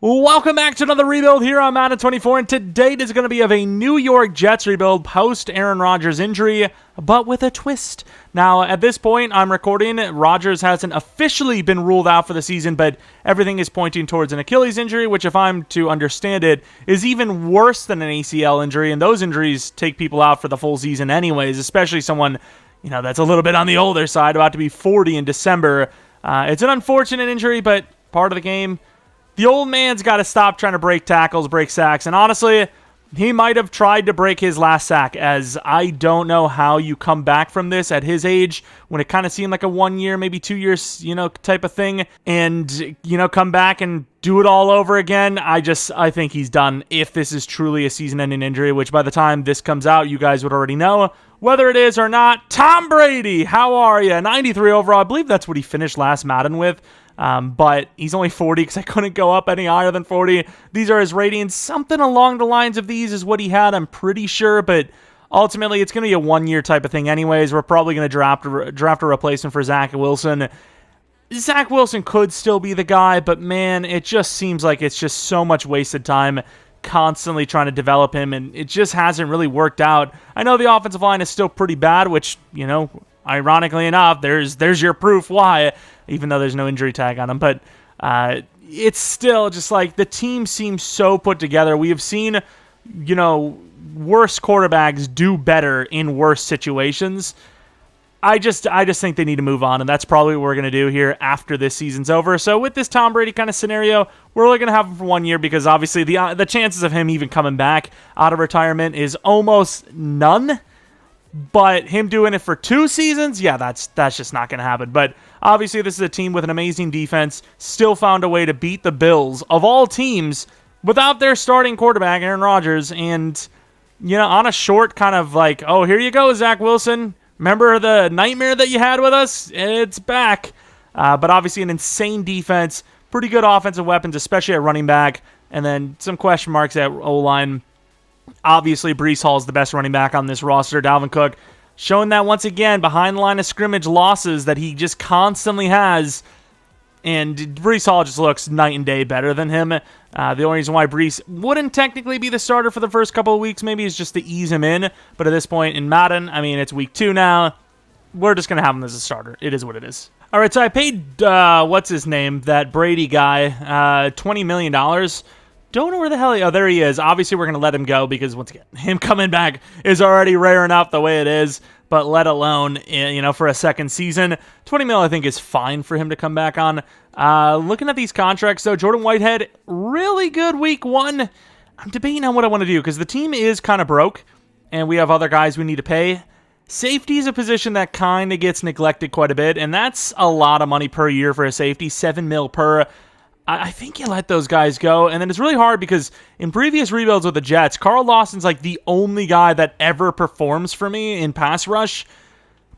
Welcome back to another rebuild here on Madden 24, and today is going to be of a New York Jets rebuild post Aaron Rodgers injury, but with a twist. Now, at this point, I'm recording, Rodgers hasn't officially been ruled out for the season, but everything is pointing towards an Achilles injury, which, if I'm to understand it, is even worse than an ACL injury, and those injuries take people out for the full season anyways, especially someone, that's a little bit on the older side, about to be 40 in December. It's an unfortunate injury, but part of the game. The old man's got to stop trying to break tackles, break sacks, and honestly, he might have tried to break his last sack, as I don't know how you come back from this at his age, when it kind of seemed like a 1 year, maybe 2 years, type of thing, and, come back and do it all over again. I think he's done, if this is truly a season-ending injury, which by the time this comes out, you guys would already know. Whether it is or not, Tom Brady, how are you? 93 overall, I believe that's what he finished last Madden with. But he's only 40 because I couldn't go up any higher than 40. These are his ratings. Something along the lines of these is what he had, I'm pretty sure, but ultimately it's going to be a 1 year type of thing anyways. We're probably going to draft a replacement for Zach Wilson. Zach Wilson could still be the guy, but man, it just seems like it's just so much wasted time constantly trying to develop him, and it just hasn't really worked out. I know the offensive line is still pretty bad, which, ironically enough, there's your proof why, even though there's no injury tag on him. But it's still just like the team seems so put together. We have seen, worse quarterbacks do better in worse situations. I just think they need to move on, and that's probably what we're going to do here after this season's over. So with this Tom Brady kind of scenario, we're only going to have him for 1 year because obviously the chances of him even coming back out of retirement is almost none. But him doing it for 2 seasons, yeah, that's just not going to happen. But obviously this is a team with an amazing defense, still found a way to beat the Bills, of all teams, without their starting quarterback, Aaron Rodgers. And, on a short kind of like, oh, here you go, Zach Wilson. Remember the nightmare that you had with us? It's back. But obviously an insane defense, pretty good offensive weapons, especially at running back, and then some question marks at O-line. Obviously, Breece Hall is the best running back on this roster. Dalvin Cook showing that once again behind the line of scrimmage losses that he just constantly has. And Breece Hall just looks night and day better than him. The only reason why Breece wouldn't technically be the starter for the first couple of weeks maybe is just to ease him in. But at this point in Madden, it's week 2 now. We're just going to have him as a starter. It is what it is. All right, so I paid, what's his name, that Brady guy, $20 million. Don't know where the hell there he is. Obviously, we're going to let him go because, once again, him coming back is already rare enough the way it is, but let alone, for a second season. $20 million, I think, is fine for him to come back on. Looking at these contracts, though, Jordan Whitehead, really good week 1. I'm debating on what I want to do because the team is kind of broke, and we have other guys we need to pay. Safety is a position that kind of gets neglected quite a bit, and that's a lot of money per year for a safety, $7 million per. I think you let those guys go, and then it's really hard because in previous rebuilds with the Jets, Carl Lawson's like the only guy that ever performs for me in pass rush,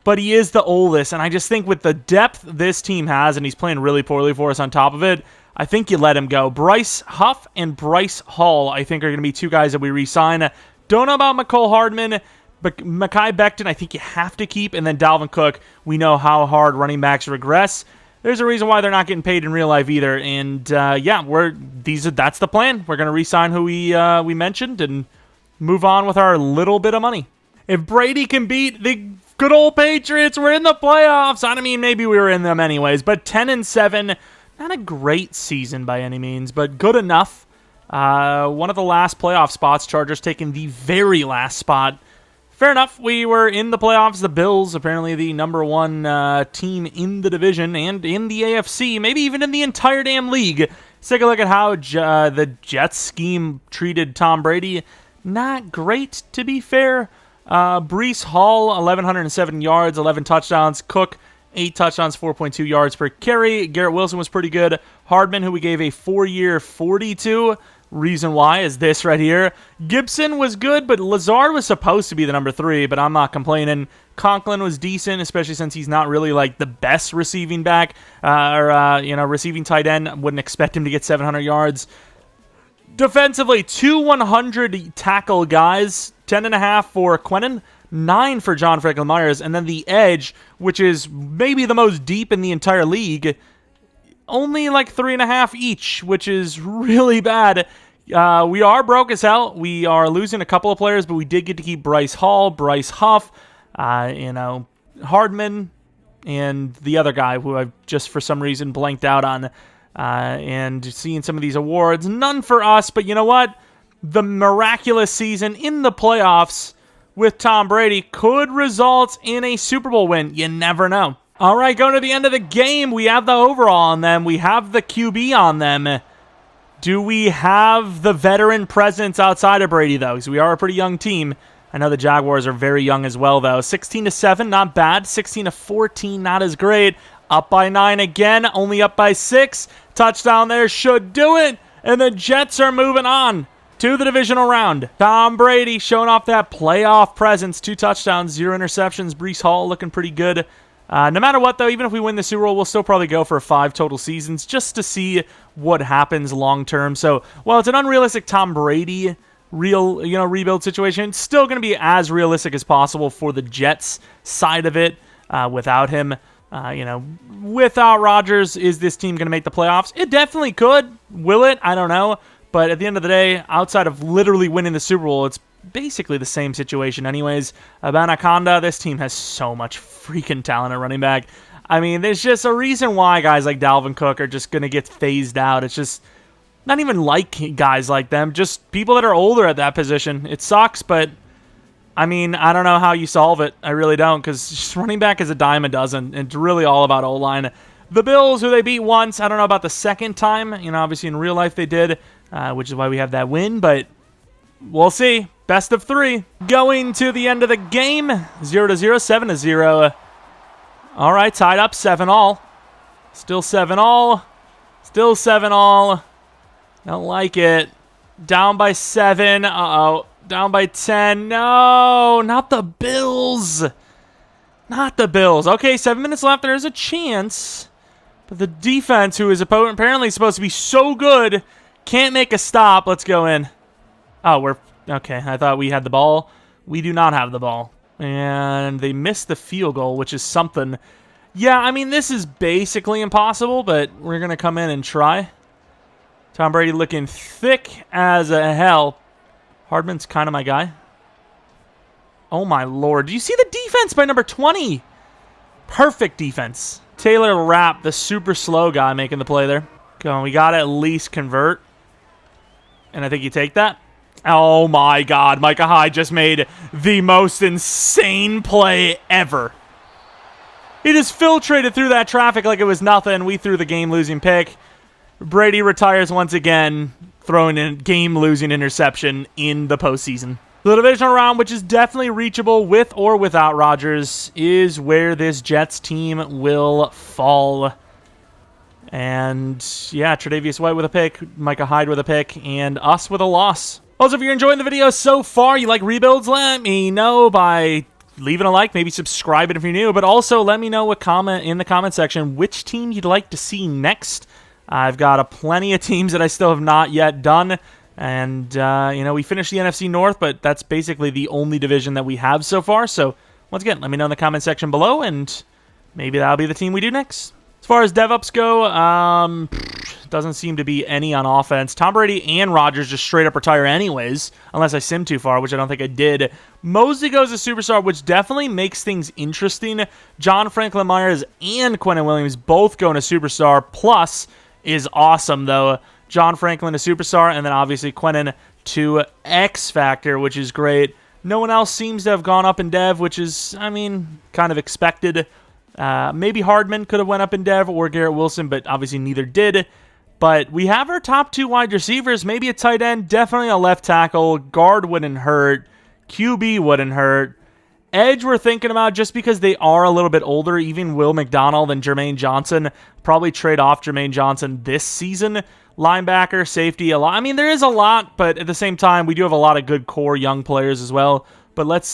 but he is the oldest, and I just think with the depth this team has, and he's playing really poorly for us on top of it, I think you let him go. Bryce Huff and Bryce Hall, I think, are going to be 2 guys that we re-sign. Don't know about McCole Hardman, but Mekhi Becton, I think you have to keep, and then Dalvin Cook, we know how hard running backs regress. There's a reason why they're not getting paid in real life either, and that's the plan. We're going to re-sign who we mentioned and move on with our little bit of money. If Brady can beat the good old Patriots, we're in the playoffs. Maybe we were in them anyways, but 10-7, not a great season by any means, but good enough. One of the last playoff spots, Chargers taking the very last spot. Fair enough, we were in the playoffs. The Bills, apparently the number 1 team in the division and in the AFC, maybe even in the entire damn league. Let's take a look at how the Jets scheme treated Tom Brady. Not great, to be fair. Breece Hall, 1,107 yards, 11 touchdowns. Cook, 8 touchdowns, 4.2 yards per carry. Garrett Wilson was pretty good. Hardman, who we gave a 4-year 42. Reason why is this right here. Gibson was good, but Lazard was supposed to be the number 3, but I'm not complaining. Conklin was decent, especially since he's not really like the best receiving back receiving tight end. Wouldn't expect him to get 700 yards. Defensively, 2 100 tackle guys, 10.5 for Quinnen, 9 for John Franklin Myers, and then the edge, which is maybe the most deep in the entire league, only like 3.5 each, which is really bad. We are broke as hell. We are losing a couple of players, but we did get to keep Bryce Hall, Bryce Huff, Hardman, and the other guy who I've just for some reason blanked out on. And seeing some of these awards, none for us, but you know what? The miraculous season in the playoffs with Tom Brady could result in a Super Bowl win. You never know. All right, going to the end of the game, we have the overall on them. We have the QB on them. Do we have the veteran presence outside of Brady, though? Because we are a pretty young team. I know the Jaguars are very young as well, though. 16-7, not bad. 16-14, not as great. Up by 9 again, only up by 6. Touchdown there should do it. And the Jets are moving on to the divisional round. Tom Brady showing off that playoff presence. 2 touchdowns, 0 interceptions. Breece Hall looking pretty good. No matter what, though, even if we win the Super Bowl, we'll still probably go for 5 total seasons just to see what happens long term. So, while it's an unrealistic Tom Brady rebuild situation, it's still going to be as realistic as possible for the Jets side of it without him. Without Rodgers, is this team going to make the playoffs? It definitely could. Will it? I don't know. But at the end of the day, outside of literally winning the Super Bowl, it's basically the same situation anyways. Anaconda, this team has so much freaking talent at running back. I mean, there's just a reason why guys like Dalvin Cook are just going to get phased out. It's just not even like guys like them, just people that are older at that position. It sucks, but I mean, I don't know how you solve it. I really don't, because running back is a dime a dozen. It's really all about O-line. The Bills, who they beat once, I don't know about the second time. Obviously in real life they did, which is why we have that win, but we'll see. Best of 3. Going to the end of the game, 0-0, 7-0. All right, tied up 7-all. Still 7-all. Still 7-all. Don't like it. Down by 7. Uh-oh. Down by 10. No, not the Bills. Not the Bills. Okay, 7 minutes left. There's a chance. But the defense, who is apparently supposed to be so good, can't make a stop. Let's go in. Oh, we're... Okay, I thought we had the ball. We do not have the ball. And they missed the field goal, which is something. Yeah, I mean, this is basically impossible, but we're going to come in and try. Tom Brady looking thick as a hell. Hardman's kind of my guy. Oh, my Lord. Do you see the defense by number 20? Perfect defense. Taylor Rapp, the super slow guy, making the play there. Go on, we got to at least convert. And I think you take that. Oh, my God. Micah Hyde just made the most insane play ever. He just filtrated through that traffic like it was nothing. We threw the game-losing pick. Brady retires once again, throwing a game-losing interception in the postseason. The divisional round, which is definitely reachable with or without Rodgers, is where this Jets team will fall. And, yeah, Tre'Davious White with a pick, Micah Hyde with a pick, and us with a loss. Also, if you're enjoying the video so far, you like rebuilds, let me know by leaving a like, maybe subscribing if you're new, but also let me know in the comment section which team you'd like to see next. I've got plenty of teams that I still have not yet done, and, we finished the NFC North, but that's basically the only division that we have so far, so once again, let me know in the comment section below, and maybe that'll be the team we do next. As far as DevOps go, doesn't seem to be any on offense. Tom Brady and Rodgers just straight up retire anyways, unless I sim too far, which I don't think I did. Mosley goes to superstar, which definitely makes things interesting. John Franklin Myers and Quentin Williams both going to superstar, plus is awesome, though. John Franklin to superstar, and then obviously Quentin to X Factor, which is great. No one else seems to have gone up in dev, which is, I mean, kind of expected. Maybe Hardman could have went up in dev, or Garrett Wilson, but obviously neither did. But we have our top 2 wide receivers, maybe a tight end, definitely a left tackle. Guard wouldn't hurt. QB wouldn't hurt. Edge we're thinking about just because they are a little bit older, even Will McDonald and Jermaine Johnson. Probably trade off Jermaine Johnson this season. Linebacker, safety, a lot. I mean, there is a lot, but at the same time, we do have a lot of good core young players as well. But let's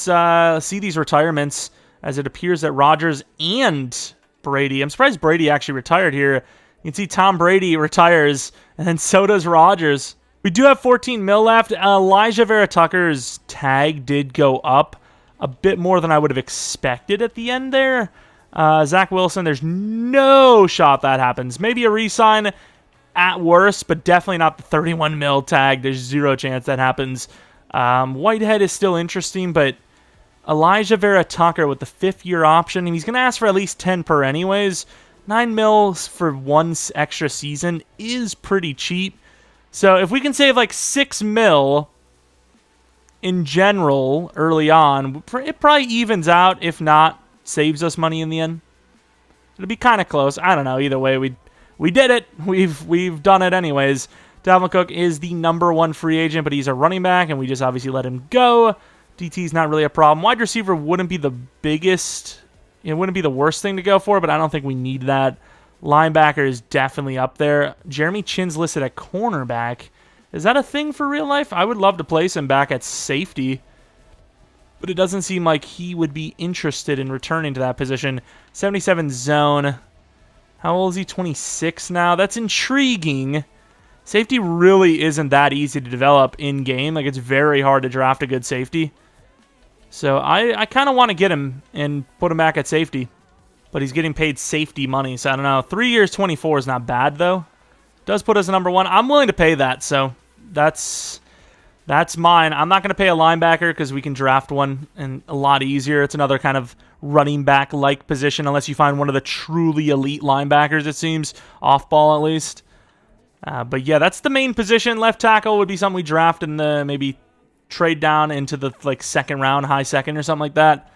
see these retirements, as it appears that Rodgers and Brady. I'm surprised Brady actually retired here. You can see Tom Brady retires, and then so does Rodgers. We do have 14 mil left. Elijah Vera Tucker's tag did go up a bit more than I would have expected at the end there. Zach Wilson, there's no shot that happens. Maybe a re-sign at worst, but definitely not the 31 mil tag. There's zero chance that happens. Whitehead is still interesting, but Elijah Vera Tucker with the 5th-year option, and he's going to ask for at least 10 per anyways. 9 mils for one extra season is pretty cheap. So if we can save like 6 mil in general early on, it probably evens out. If not, saves us money in the end. It'll be kind of close. I don't know. Either way, we did it. We've done it anyways. Dalvin Cook is the #1 free agent, but he's a running back, and we just obviously let him go. DT's not really a problem. Wide receiver wouldn't be the biggest. It wouldn't be the worst thing to go for, but I don't think we need that. Linebacker is definitely up there. Jeremy Chin's listed at cornerback. Is that a thing for real life? I would love to place him back at safety, but it doesn't seem like he would be interested in returning to that position. 77 zone. How old is he? 26 now. That's intriguing. Safety really isn't that easy to develop in-game. Like, it's very hard to draft a good safety. So I kind of want to get him and put him back at safety. But he's getting paid safety money, so I don't know. 3 years, 24 is not bad, though. Does put us at #1. I'm willing to pay that, so that's mine. I'm not going to pay a linebacker because we can draft one and a lot easier. It's another kind of running back-like position, unless you find one of the truly elite linebackers, it seems. Off-ball, at least. But yeah, that's the main position. Left tackle would be something we draft in the maybe trade down into the like second round, high second or something like that.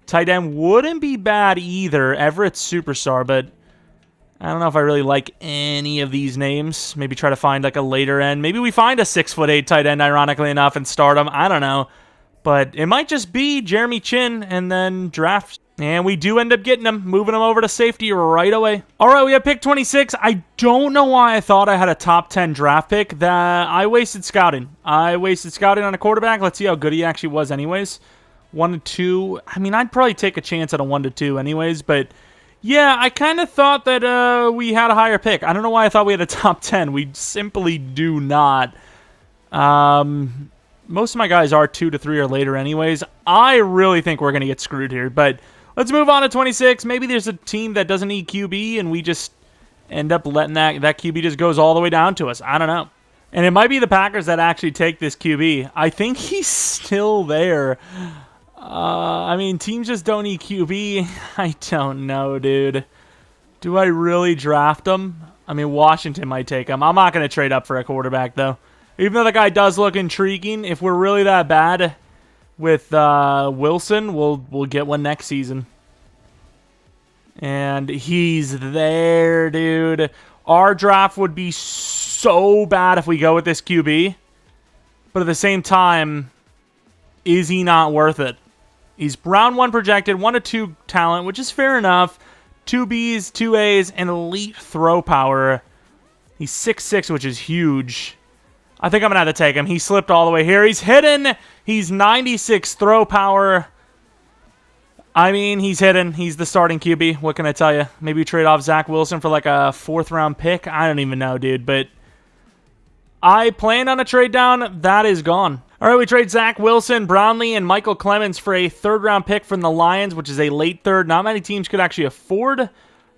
Tight end wouldn't be bad either. Everett's superstar, but I don't know if I really like any of these names. Maybe try to find like a later end. Maybe we find a 6'8" tight end, ironically enough, and start him. I don't know. But it might just be Jeremy Chin and then draft. And we do end up getting him, moving him over to safety right away. All right, we have pick 26. I don't know why I thought I had a top 10 draft pick. That I wasted scouting. I wasted scouting on a quarterback. Let's see how good he actually was anyways. 1 to 2. I mean, I'd probably take a chance at a 1 to 2 anyways, but yeah, I kind of thought that we had a higher pick. I don't know why I thought we had a top 10. We simply do not. Most of my guys are 2 to 3 or later anyways. I really think we're going to get screwed here, but let's move on to 26. Maybe there's a team that doesn't need QB, and we just end up letting that QB just goes all the way down to us. I don't know. And it might be the Packers that actually take this QB. I think he's still there. I mean, teams just don't need QB. I don't know, dude. Do I really draft him? I mean, Washington might take him. I'm not going to trade up for a quarterback, though. Even though the guy does look intriguing, if we're really that bad with Wilson, we'll get one next season. And he's there, dude. Our draft would be so bad if we go with this QB. But at the same time, is he not worth it? He's round 1 projected, 1 to 2 talent, which is fair enough. 2 Bs, 2 As, and elite throw power. He's 6'6", which is huge. I think I'm going to have to take him. He slipped all the way here. He's hidden. He's 96 throw power. I mean, he's hidden. He's the starting QB. What can I tell you? Maybe trade off Zach Wilson for like a 4th-round pick. I don't even know, dude. But I planned on a trade down. That is gone. All right, we trade Zach Wilson, Brownlee, and Michael Clemens for a 3rd-round pick from the Lions, which is a late 3rd. Not many teams could actually afford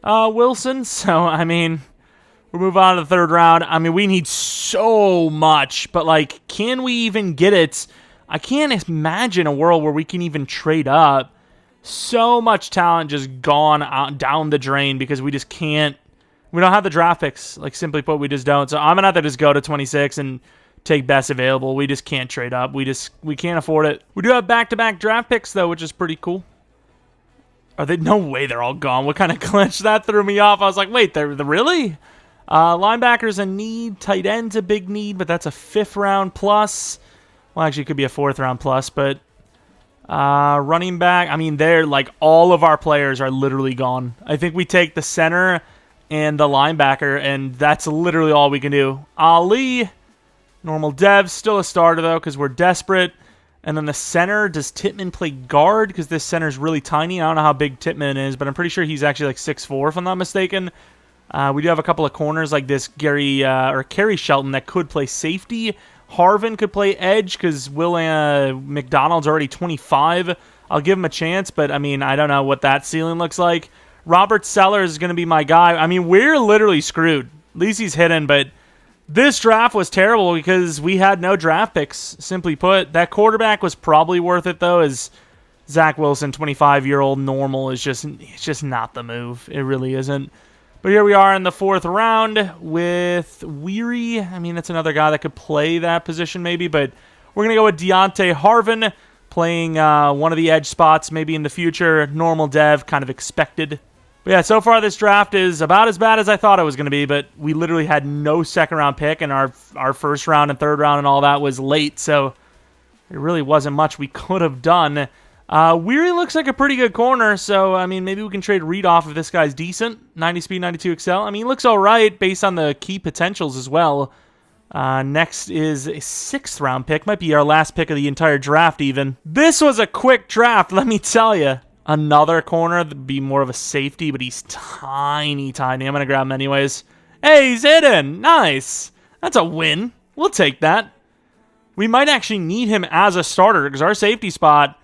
Wilson. So, I mean, we'll move on to the 3rd round. I mean, we need so much. But, like, can we even get it? I can't imagine a world where we can even trade up. So much talent just gone out, down the drain because we just can't. We don't have the draft picks. Like, simply put, we just don't. So I'm going to have to just go to 26 and take best available. We just can't trade up. We can't afford it. We do have back-to-back draft picks, though, which is pretty cool. Are they? No way they're all gone. What kind of glitch? That threw me off. I was like, wait, they're really? Linebackers a need. Tight end's a big need, but that's a 5th-round plus. Well, actually, it could be a 4th-round plus, but running back, I mean, they're like all of our players are literally gone. I think we take the center and the linebacker, and that's literally all we can do. Ali, normal dev, still a starter, though, because we're desperate. And then the center, does Tittman play guard? Because this center's really tiny. I don't know how big Tittman is, but I'm pretty sure he's actually like 6'4", if I'm not mistaken. We do have a couple of corners like this Kerry Shelton that could play safety. Harvin could play edge because Will McDonald's already 25. I'll give him a chance, but I mean, I don't know what that ceiling looks like. Robert Sellers is going to be my guy. I mean, we're literally screwed. At least he's hidden, but this draft was terrible because we had no draft picks, simply put. That quarterback was probably worth it, though, as Zach Wilson, 25-year-old normal, is just not the move. It really isn't. But here we are in the 4th round with Weary. I mean, that's another guy that could play that position maybe, but we're going to go with Deontay Harvin, playing one of the edge spots maybe in the future. Normal dev, kind of expected. But yeah, so far this draft is about as bad as I thought it was going to be, but we literally had no second-round pick, and our 1st round and 3rd round and all that was late, so there really wasn't much we could have done. Weary looks like a pretty good corner, so, I mean, maybe we can trade Reed off if this guy's decent. 90 speed, 92 excel. I mean, he looks all right based on the key potentials as well. Next is a 6th round pick. Might be our last pick of the entire draft, even. This was a quick draft, let me tell you. Another corner that'd be more of a safety, but he's tiny. I'm going to grab him anyways. Hey, he's hidden. Nice. That's a win. We'll take that. We might actually need him as a starter because our safety spot,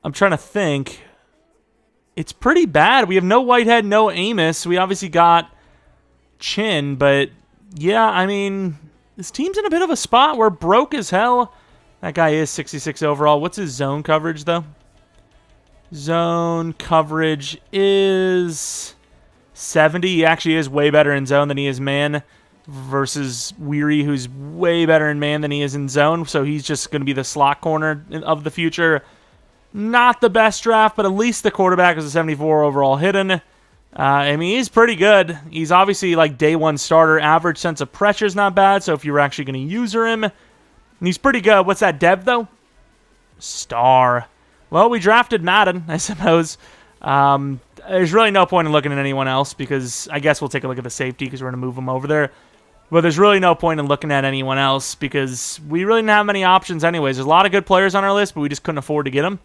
I'm trying to think. It's pretty bad. We have no Whitehead, no Amos. We obviously got Chin, but yeah, I mean, this team's in a bit of a spot. We're broke as hell. That guy is 66 overall. What's his zone coverage, though? Zone coverage is 70. He actually is way better in zone than he is man, versus Weary, who's way better in man than he is in zone. So he's just going to be the slot corner of the future. Not the best draft, but at least the quarterback is a 74 overall hidden. I mean, he's pretty good. He's obviously like day 1 starter. Average sense of pressure is not bad, so if you were actually going to user him, he's pretty good. What's that dev, though? Star. Well, we drafted Madden, I suppose. There's really no point in looking at anyone else because I guess we'll take a look at the safety because we're going to move him over there. But there's really no point in looking at anyone else because we really didn't have many options anyways. There's a lot of good players on our list, but we just couldn't afford to get them.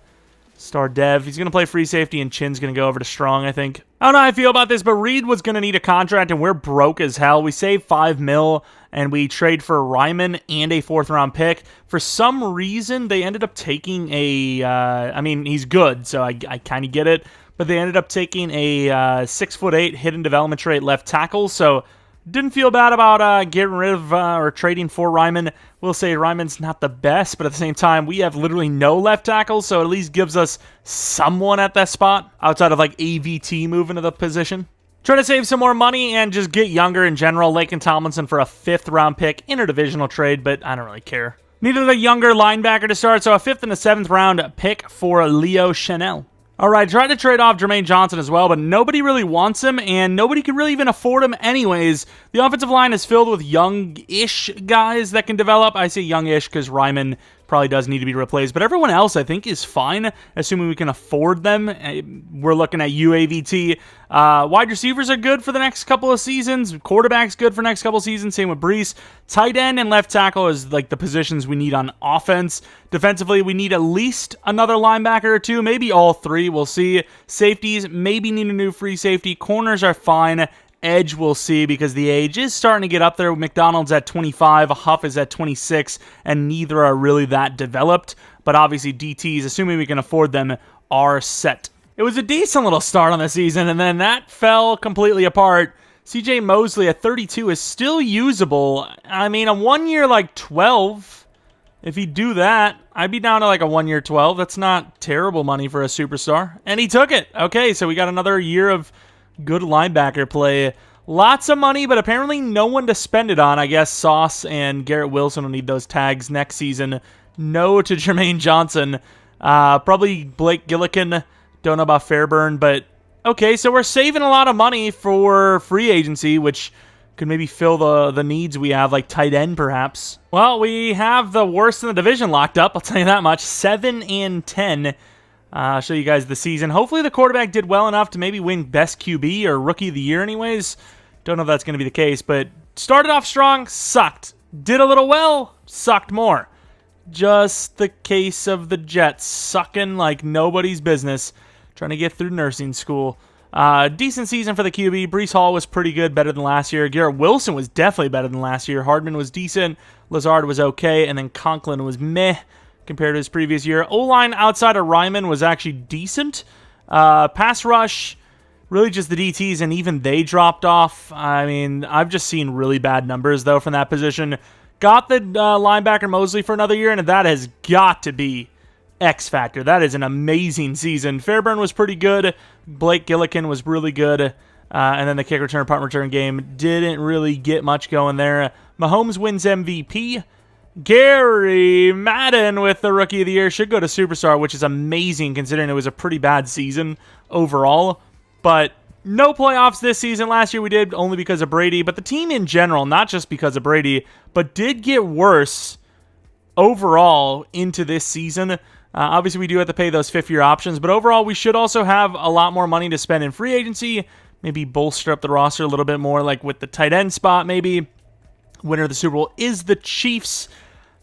Star dev. He's going to play free safety, and Chin's going to go over to strong, I think. I don't know how I feel about this, but Reed was going to need a contract, and we're broke as hell. We saved $5 million, and we trade for Ryman and a 4th-round pick. For some reason, they ended up taking a... I mean, he's good, so I kind of get it. But they ended up taking a 6'8" hidden development trait left tackle, so... Didn't feel bad about getting rid of or trading for Ryman. We'll say Ryman's not the best, but at the same time, we have literally no left tackle, so at least gives us someone at that spot outside of like AVT moving to the position. Try to save some more money and just get younger in general. Laken Tomlinson for a 5th-round pick, interdivisional trade, but I don't really care. Needed a younger linebacker to start, so a 5th and a 7th-round pick for Leo Chanel. All right, tried to trade off Jermaine Johnson as well, but nobody really wants him, and nobody can really even afford him anyways. The offensive line is filled with young-ish guys that can develop. I say young-ish because Ryman probably does need to be replaced, but everyone else I think is fine, assuming we can afford them. We're looking at UAVT. Wide receivers are good for the next couple of seasons. Quarterback's good for the next couple of seasons. Same with Brees. Tight end and left tackle is like the positions we need on offense. Defensively, we need at least another linebacker or two, maybe all 3. We'll see. Safeties, maybe need a new free safety. Corners are fine. Edge we'll see because the age is starting to get up there. McDonald's at 25, Huff is at 26, and neither are really that developed. But obviously DTs, assuming we can afford them, are set. It was a decent little start on the season, and then that fell completely apart. CJ Mosley at 32 is still usable. I mean, a 1 year like 12, if you do that, I'd be down to like a 1 year 12. That's not terrible money for a superstar. And he took it. Okay, so we got another year of good linebacker play. Lots of money, but apparently no one to spend it on. I guess Sauce and Garrett Wilson will need those tags next season. No to Jermaine Johnson. Probably Blake Gillikin. Don't know about Fairburn, but okay, so we're saving a lot of money for free agency, which could maybe fill the needs we have, like tight end perhaps. Well, we have the worst in the division locked up, I'll tell you that much. 7-10. I'll show you guys the season. Hopefully the quarterback did well enough to maybe win Best QB or Rookie of the Year anyways. Don't know if that's going to be the case, but started off strong, sucked. Did a little well, sucked more. Just the case of the Jets, sucking like nobody's business, trying to get through nursing school. Decent season for the QB. Breece Hall was pretty good, better than last year. Garrett Wilson was definitely better than last year. Hardman was decent. Lazard was okay, and then Conklin was meh compared to his previous year. O-line outside of Ryman was actually decent. Pass rush, really just the DTs, and even they dropped off. I mean, I've just seen really bad numbers, though, from that position. Got the linebacker Mosley for another year, and that has got to be X Factor. That is an amazing season. Fairburn was pretty good. Blake Gillikin was really good. And then the kick return, punt return game didn't really get much going there. Mahomes wins MVP. Gary Madden with the Rookie of the Year should go to Superstar, which is amazing considering it was a pretty bad season overall. But no playoffs this season. Last year we did only because of Brady. But the team in general, not just because of Brady, but did get worse overall into this season. Obviously, we do have to pay those fifth-year options. But overall, we should also have a lot more money to spend in free agency. Maybe bolster up the roster a little bit more, like with the tight end spot, maybe. Winner of the Super Bowl is the Chiefs.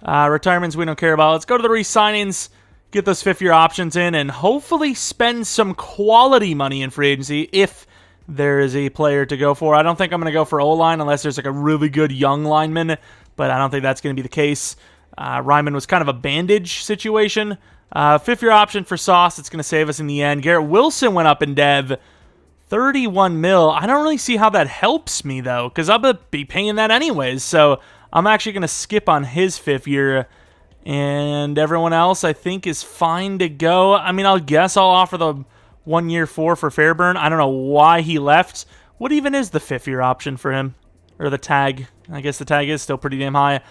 Retirements we don't care about. Let's go to the re-signings, get those fifth-year options in, and hopefully spend some quality money in free agency if there is a player to go for. I don't think I'm going to go for O-line unless there's like a really good young lineman, but I don't think that's going to be the case. Ryman was kind of a bandage situation. Fifth-year option for Sauce. It's going to save us in the end. Garrett Wilson went up in dev. 31 mil. I don't really see how that helps me, though, because I'll be paying that anyways. So I'm actually going to skip on his fifth year. And everyone else, I think, is fine to go. I mean, I'll guess I'll offer the 1 year 4 for Fairburn. I don't know why he left. What even is the fifth-year option for him? Or the tag? I guess the tag is still pretty damn high.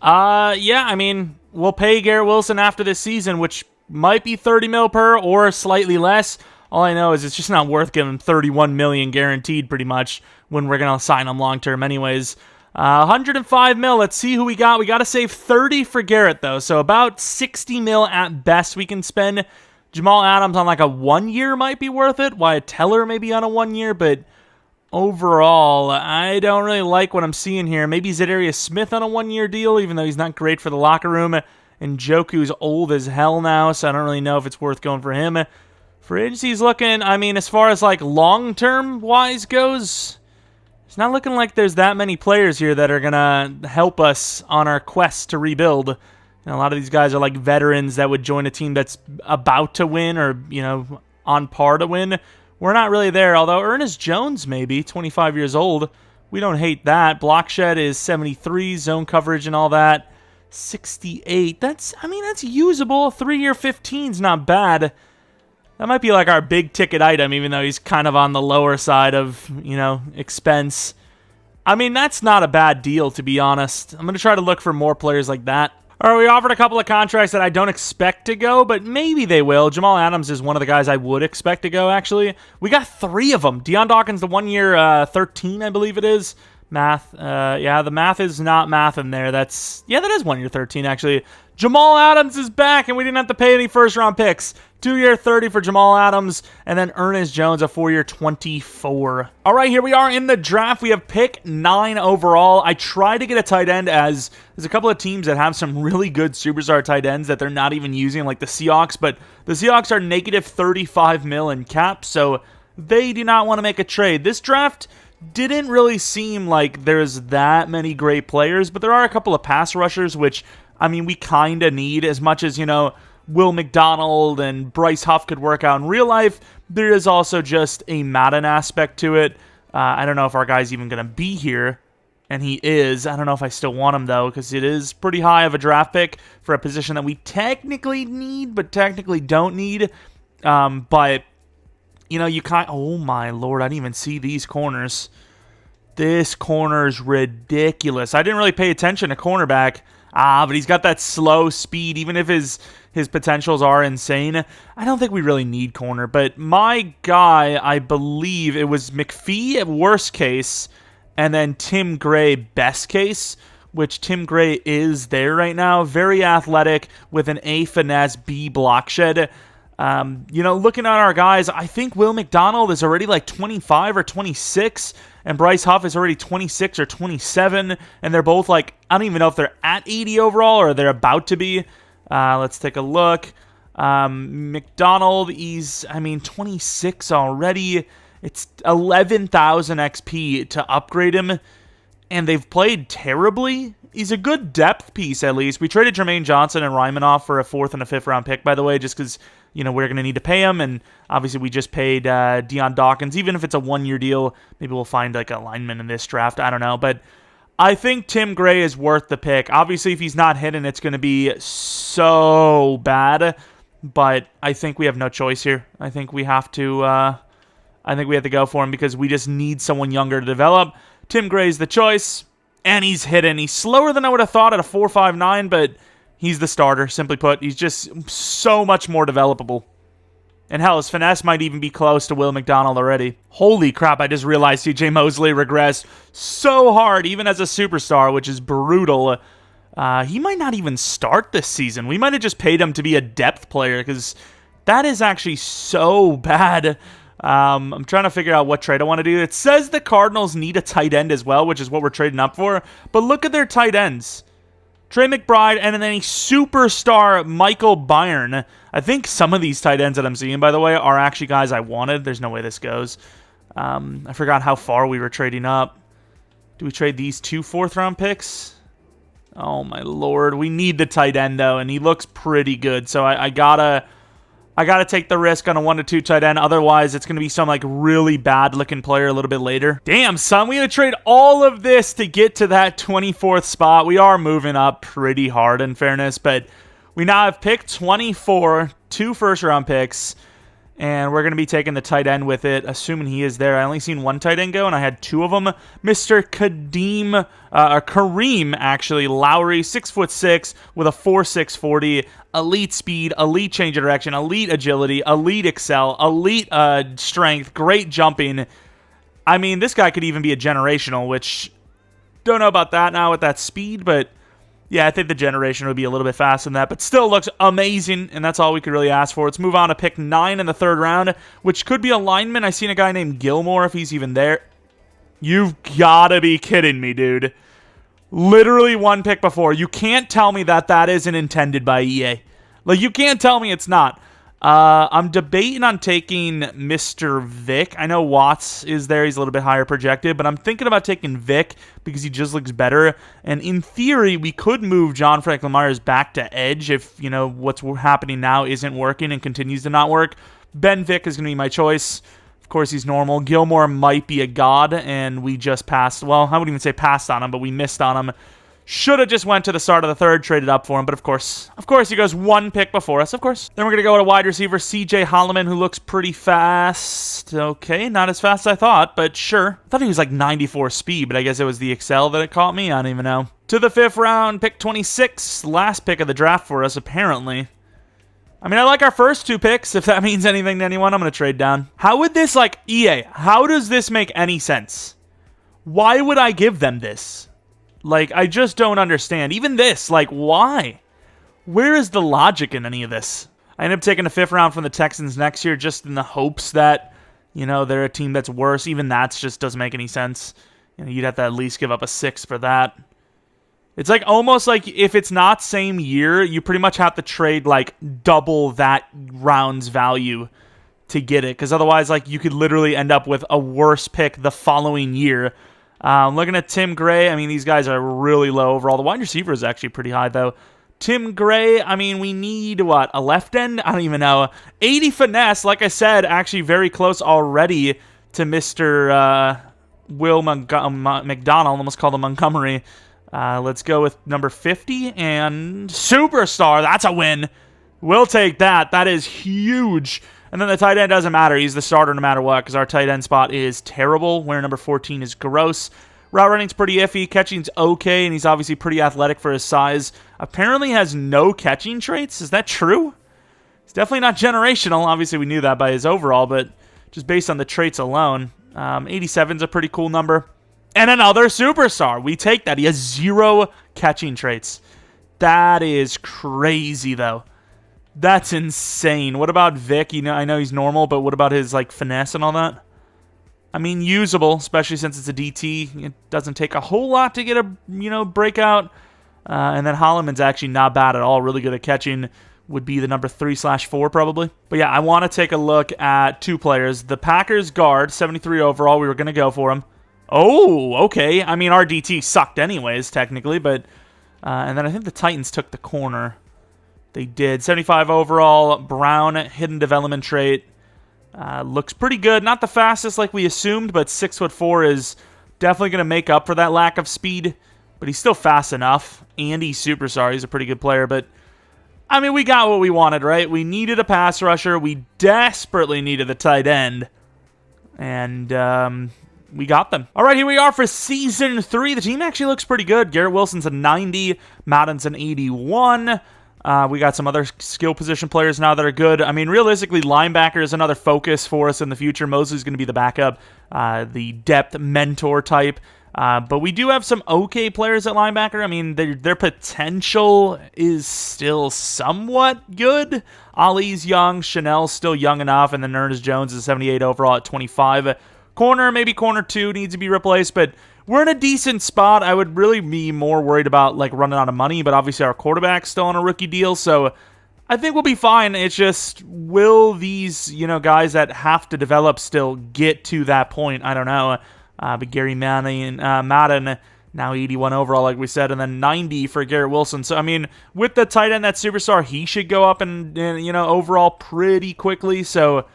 Yeah, I mean, we'll pay Garrett Wilson after this season, which might be 30 mil per or slightly less. All I know is it's just not worth giving him 31 million guaranteed pretty much when we're going to sign him long-term anyways. 105 mil. Let's see who we got. We got to save 30 for Garrett, though, so about 60 mil at best we can spend. Jamal Adams on like a 1 year might be worth it. Wyatt Teller maybe on a 1 year, but overall, I don't really like what I'm seeing here. Maybe Za'Darius Smith on a 1 year deal, even though he's not great for the locker room. And Njoku's old as hell now, so I don't really know if it's worth going for him. Free agency's looking, I mean, as far as like long-term wise goes, it's not looking like there's that many players here that are going to help us on our quest to rebuild. And a lot of these guys are like veterans that would join a team that's about to win or, you know, on par to win. We're not really there, although Ernest Jones maybe, 25 years old. We don't hate that. Blockshed is 73, zone coverage and all that. 68. That's usable. A 3 year 15's not bad. That might be like our big ticket item, even though he's kind of on the lower side of, you know, expense. I mean, that's not a bad deal, to be honest. I'm going to try to look for more players like that. All right, we offered a couple of contracts that I don't expect to go, but maybe they will. Jamal Adams is one of the guys I would expect to go, actually. We got 3 of them. Deion Dawkins, the 1 year 13, I believe it is. Math. Yeah, the math is not math in there. That is 1 year 13, actually. Jamal Adams is back, and we didn't have to pay any first-round picks. 2 year 30 for Jamal Adams, and then Ernest Jones, a 4 year 24. All right, here we are in the draft. We have pick 9 overall. I tried to get a tight end as there's a couple of teams that have some really good superstar tight ends that they're not even using, like the Seahawks, but the Seahawks are negative 35 mil in cap, so they do not want to make a trade. This draft didn't really seem like there's that many great players, but there are a couple of pass rushers, which, I mean, we kind of need as much as, you know, Will McDonald and Bryce Huff could work out in real life. There is also just a Madden aspect to it. I don't know if our guy's even going to be here, and he is. I don't know if I still want him, though, because it is pretty high of a draft pick for a position that we technically need, but technically don't need. But, you know, you can't... Oh, my Lord, I didn't even see these corners. This corner's ridiculous. I didn't really pay attention to cornerback. But he's got that slow speed, even if his potentials are insane. I don't think we really need corner, but my guy, I believe it was McPhee at worst case, and then Tim Gray best case, which Tim Gray is there right now. Very athletic with an A finesse, B block shed. You know, looking at our guys, I think Will McDonald is already like 25 or 26, and Bryce Huff is already 26 or 27, and they're both like, I don't even know if they're at 80 overall or they're about to be. Let's take a look. McDonald, he's, 26 already. It's 11,000 XP to upgrade him, and they've played terribly. He's a good depth piece, at least. We traded Jermaine Johnson and Ryman off for a 4th and a 5th round pick, by the way, just because we're going to need to pay him. And obviously we just paid Deion Dawkins. Even if it's a one-year deal, maybe we'll find like a lineman in this draft. I don't know. But I think Tim Gray is worth the pick. Obviously, if he's not hitting, it's going to be so bad. But I think we have no choice here. I think we have to go for him because we just need someone younger to develop. Tim Gray's the choice, and he's hitting. He's slower than I would have thought at a 4.59, but he's the starter, simply put. He's just so much more developable. And hell, his finesse might even be close to Will McDonald already. Holy crap, I just realized CJ Mosley regressed so hard, even as a superstar, which is brutal. He might not even start this season. We might have just paid him to be a depth player, because that is actually so bad. I'm trying to figure out what trade I want to do. It says the Cardinals need a tight end as well, which is what we're trading up for. But look at their tight ends. Trey McBride, and then a superstar Michael Byron. I think some of these tight ends that I'm seeing, by the way, are actually guys I wanted. There's no way this goes. I forgot how far we were trading up. Do we trade these 2 4th-round picks? Oh, my Lord. We need the tight end, though, and he looks pretty good. So I gotta take the risk on a 1 to 2 tight end. Otherwise, it's going to be some like really bad-looking player a little bit later. Damn, son. We had to trade all of this to get to that 24th spot. We are moving up pretty hard, in fairness. But we now have pick 24, 2 first-round picks. And we're going to be taking the tight end with it, assuming he is there. I only seen 1 tight end go, and I had 2 of them. Mr. Kareem, actually, Lowry, 6'6", with a 4.6 40, elite speed, elite change of direction, elite agility, elite excel, elite strength, great jumping. I mean, this guy could even be a generational, which don't know about that now with that speed, but yeah, I think the generation would be a little bit faster than that, but still looks amazing, and that's all we could really ask for. Let's move on to pick 9 in the 3rd round, which could be a lineman. I seen a guy named Gilmore, if he's even there. You've got to be kidding me, dude. Literally 1 pick before. You can't tell me that isn't intended by EA. Like, you can't tell me it's not. I'm debating on taking Mr. Vic. I know Watts is there. He's a little bit higher projected, but I'm thinking about taking Vic because he just looks better. And in theory, we could move John Franklin Myers back to edge if, what's happening now isn't working and continues to not work. Ben Vic is going to be my choice. Of course, he's normal. Gilmore might be a god, and we just passed. Well, I wouldn't even say passed on him, but we missed on him. Should have just went to the start of the 3rd, traded up for him, but of course, he goes 1 pick before us, of course. Then we're going to go to wide receiver, C.J. Holloman, who looks pretty fast. Okay, not as fast as I thought, but sure. I thought he was like 94 speed, but I guess it was the excel that it caught me. I don't even know. To the 5th round, pick 26, last pick of the draft for us, apparently. I mean, I like our first 2 picks. If that means anything to anyone, I'm going to trade down. How would this, EA, how does this make any sense? Why would I give them this? I just don't understand. Even this, why? Where is the logic in any of this? I ended up taking the 5th round from the Texans next year just in the hopes that, they're a team that's worse. Even that just doesn't make any sense. You'd have to at least give up a 6 for that. It's almost like if it's not same year, you pretty much have to trade double that round's value to get it. Because otherwise, you could literally end up with a worse pick the following year. Looking at Tim Gray, I mean, these guys are really low overall. The wide receiver is actually pretty high, though. Tim Gray, I mean, we need, a left end? I don't even know. 80 finesse, like I said, actually very close already to Mr. Will McDonald. Almost called him Montgomery. Let's go with number 50, and superstar. That's a win. We'll take that. That is huge. And then the tight end doesn't matter. He's the starter no matter what, because our tight end spot is terrible, where number 14 is gross. Route running's pretty iffy. Catching's okay, and he's obviously pretty athletic for his size. Apparently has no catching traits. Is that true? He's definitely not generational. Obviously, we knew that by his overall, but just based on the traits alone. 87's a pretty cool number. And another superstar. We take that. He has 0 catching traits. That is crazy, though. That's insane. What about Vic? I know he's normal, but what about his finesse and all that? I mean, usable, especially since it's a DT. It doesn't take a whole lot to get a breakout. And then Holloman's actually not bad at all. Really good at catching. Would be the number 3/4 probably. But yeah, I want to take a look at 2 players. The Packers guard, 73 overall. We were going to go for him. Oh, okay. I mean, our DT sucked anyways, technically, but and then I think the Titans took the corner. They did. 75 overall. Brown, hidden development trait. Looks pretty good. Not the fastest like we assumed, but 6'4" is definitely going to make up for that lack of speed. But he's still fast enough. And he's superstar. He's a pretty good player. But, I mean, we got what we wanted, right? We needed a pass rusher. We desperately needed the tight end. And we got them. All right, here we are for Season 3. The team actually looks pretty good. Garrett Wilson's a 90. Madden's an 81. We got some other skill position players now that are good. I mean, realistically, linebacker is another focus for us in the future. Mosley's going to be the backup, the depth mentor type. But we do have some okay players at linebacker. I mean, their potential is still somewhat good. Ali's young. Chanel's still young enough. And then Ernest Jones is 78 overall at 25. Corner, maybe corner 2 needs to be replaced, but we're in a decent spot. I would really be more worried about like running out of money, but obviously our quarterback's still on a rookie deal, so I think we'll be fine. It's just, will these, guys that have to develop still get to that point? I don't know. But Gary Madden, now 81 overall, like we said, and then 90 for Garrett Wilson. So, I mean, with the tight end, that superstar, he should go up and overall pretty quickly, so...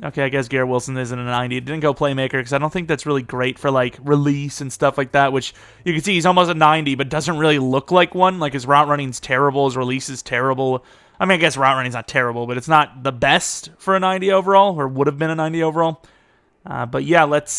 Okay, I guess Garrett Wilson isn't a 90. It didn't go playmaker because I don't think that's really great for, like, release and stuff like that, which you can see he's almost a 90, but doesn't really look like one. Like, his route running's terrible. His release is terrible. I mean, I guess route running's not terrible, but it's not the best for a 90 overall, or would have been a 90 overall. But yeah, let's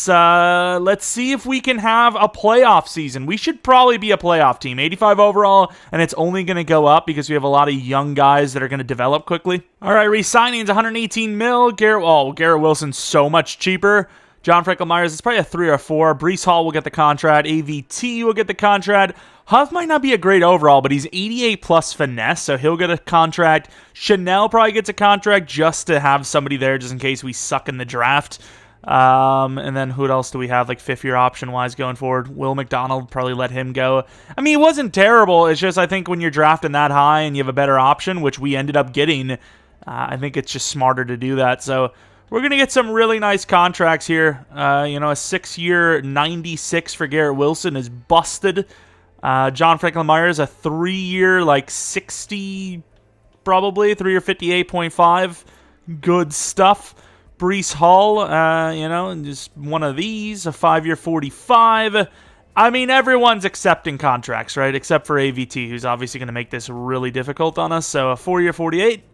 see if we can have a playoff season. We should probably be a playoff team. 85 overall, and it's only going to go up because we have a lot of young guys that are going to develop quickly. All right, re-signings, 118 mil. Garrett Wilson's so much cheaper. John Franklin Myers, it's probably a 3 or 4. Breece Hall will get the contract. AVT will get the contract. Huff might not be a great overall, but he's 88 plus finesse, so he'll get a contract. Chanel probably gets a contract just to have somebody there just in case we suck in the draft. And then who else do we have, like, 5th-year option-wise going forward? Will McDonald, probably let him go. I mean, it wasn't terrible. It's just I think when you're drafting that high and you have a better option, which we ended up getting, I think it's just smarter to do that. So we're going to get some really nice contracts here. A 6-year 96 for Garrett Wilson is busted. John Franklin Myers, a 3-year, like, 60, probably, 3-year 58.5. Good stuff. Breece Hall, just one of these, a 5-year 45. I mean, everyone's accepting contracts, right? Except for AVT, who's obviously going to make this really difficult on us. So a 4-year 48.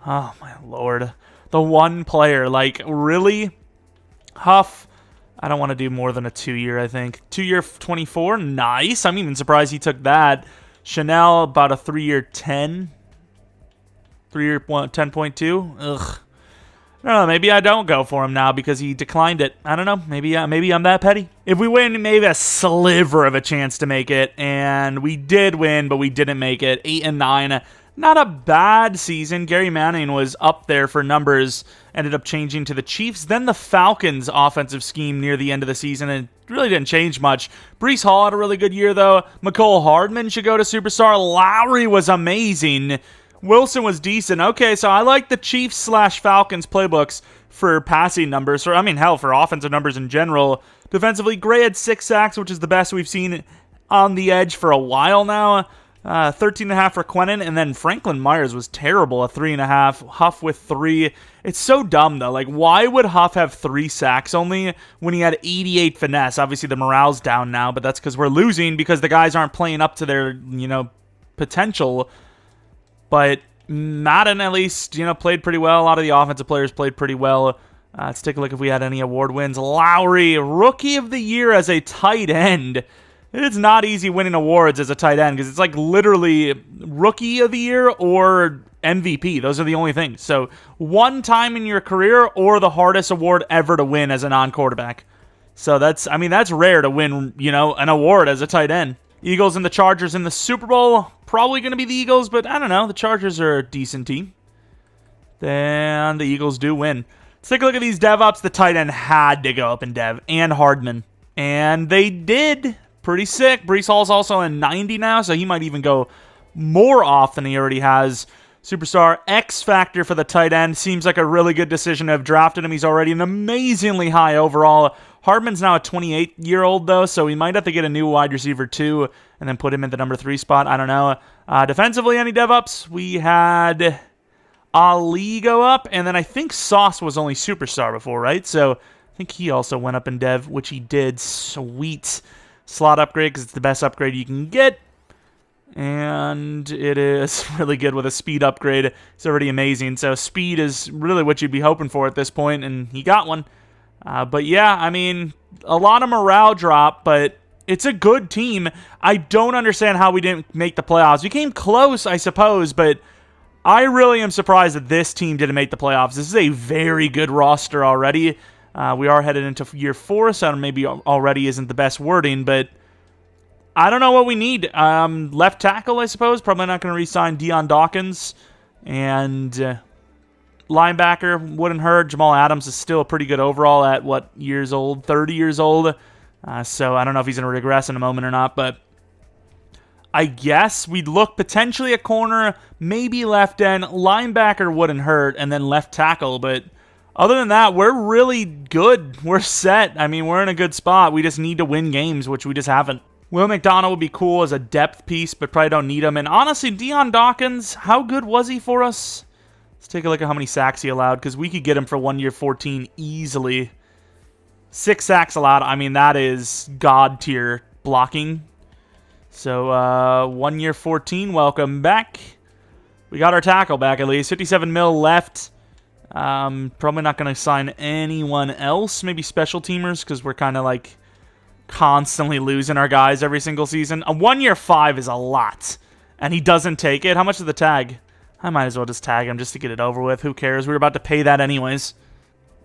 Oh, my Lord. The one player, like, really? Huff, I don't want to do more than a 2-year, I think. 2-year 24, nice. I'm even surprised he took that. Chanel, about a 3-year 10. 3-year 10.2. Ugh. I don't know, maybe I don't go for him now because he declined it. I don't know, maybe I'm that petty. If we win, maybe a sliver of a chance to make it, and we did win, but we didn't make it. 8-9, not a bad season. Gary Manning was up there for numbers, ended up changing to the Chiefs, then the Falcons' offensive scheme near the end of the season, and it really didn't change much. Breece Hall had a really good year, though. Mecole Hardman should go to superstar. Lowry was amazing. Wilson was decent. Okay, so I like the Chiefs/Falcons playbooks for passing numbers. For offensive numbers in general. Defensively, Gray had 6 sacks, which is the best we've seen on the edge for a while now. 13.5 for Quinnen, and then Franklin Myers was terrible, a 3.5. Huff with 3. It's so dumb, though. Like, why would Huff have 3 sacks only when he had 88 finesse? Obviously, the morale's down now, but that's because we're losing because the guys aren't playing up to their, potential. But Madden, at least, played pretty well. A lot of the offensive players played pretty well. Let's take a look if we had any award wins. Lowry, Rookie of the Year as a tight end. It's not easy winning awards as a tight end because it's like literally Rookie of the Year or MVP. Those are the only things. So one time in your career or the hardest award ever to win as a non-quarterback. So that's rare to win, an award as a tight end. Eagles and the Chargers in the Super Bowl. Probably going to be the Eagles, but I don't know. The Chargers are a decent team. Then the Eagles do win. Let's take a look at these DevOps. The tight end had to go up in Dev and Hardman. And they did. Pretty sick. Breece Hall's also a 90 now, so he might even go more off than he already has. Superstar X Factor for the tight end. Seems like a really good decision to have drafted him. He's already an amazingly high overall. Hardman's now a 28-year-old, though, so we might have to get a new wide receiver, too. and then put him in the number 3 spot. I don't know. Defensively, any dev ups? We had Ali go up, and then I think Sauce was only superstar before, right? So I think he also went up in dev, which he did. Sweet. Slot upgrade, because it's the best upgrade you can get. And it is really good with a speed upgrade. It's already amazing. So speed is really what you'd be hoping for at this point, and he got one. But yeah, I mean, a lot of morale drop, but it's a good team. I don't understand how we didn't make the playoffs. We came close, I suppose, but I really am surprised that this team didn't make the playoffs. This is a very good roster already. We are headed into year 4, so maybe already isn't the best wording, but I don't know what we need. Left tackle, I suppose. Probably not going to re-sign Deion Dawkins. And linebacker wouldn't hurt. Jamal Adams is still pretty good overall at, what, years old? 30 years old. So I don't know if he's going to regress in a moment or not, but I guess we'd look potentially at corner, maybe left end. Linebacker wouldn't hurt, and then left tackle, but other than that, we're really good. We're set. I mean, we're in a good spot. We just need to win games, which we just haven't. Will McDonald would be cool as a depth piece, but probably don't need him. And honestly, Deion Dawkins, how good was he for us? Let's take a look at how many sacks he allowed, because we could get him for 1 year 14 easily. 6 sacks allowed. I mean, that is God tier blocking. So 1 year 14, welcome back. We got our tackle back at least. 57 mil left. Probably not going to sign anyone else. Maybe special teamers, because we're kind of like constantly losing our guys every single season. A 1 year 5 is a lot, and he doesn't take it. How much is the tag? I might as well just tag him just to get it over with. Who cares? We were about to pay that anyways.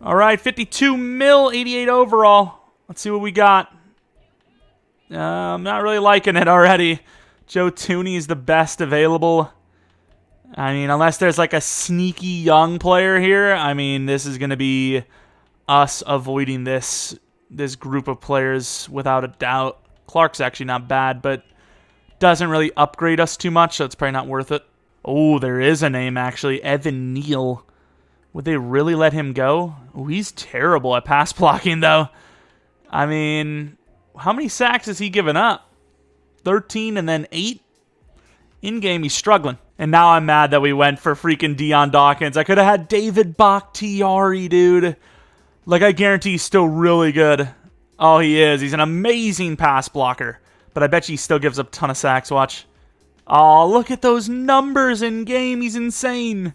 All right, 52 mil, 88 overall. Let's see what we got. I'm not really liking it already. Joe Tooney is the best available. I mean, unless there's like a sneaky young player here, I mean, this is going to be us avoiding this group of players without a doubt. Clark's actually not bad, but doesn't really upgrade us too much, so it's probably not worth it. Oh, there is a name, actually. Evan Neal. Would they really let him go? Oh, he's terrible at pass blocking, though. I mean, how many sacks has he given up? 13 and then 8? In-game, he's struggling. And now I'm mad that we went for freaking Deion Dawkins. I could have had David Bakhtiari, dude. Like, I guarantee he's still really good. Oh, he is. He's an amazing pass blocker. But I bet you he still gives up a ton of sacks. Watch. Oh, look at those numbers in-game. He's insane.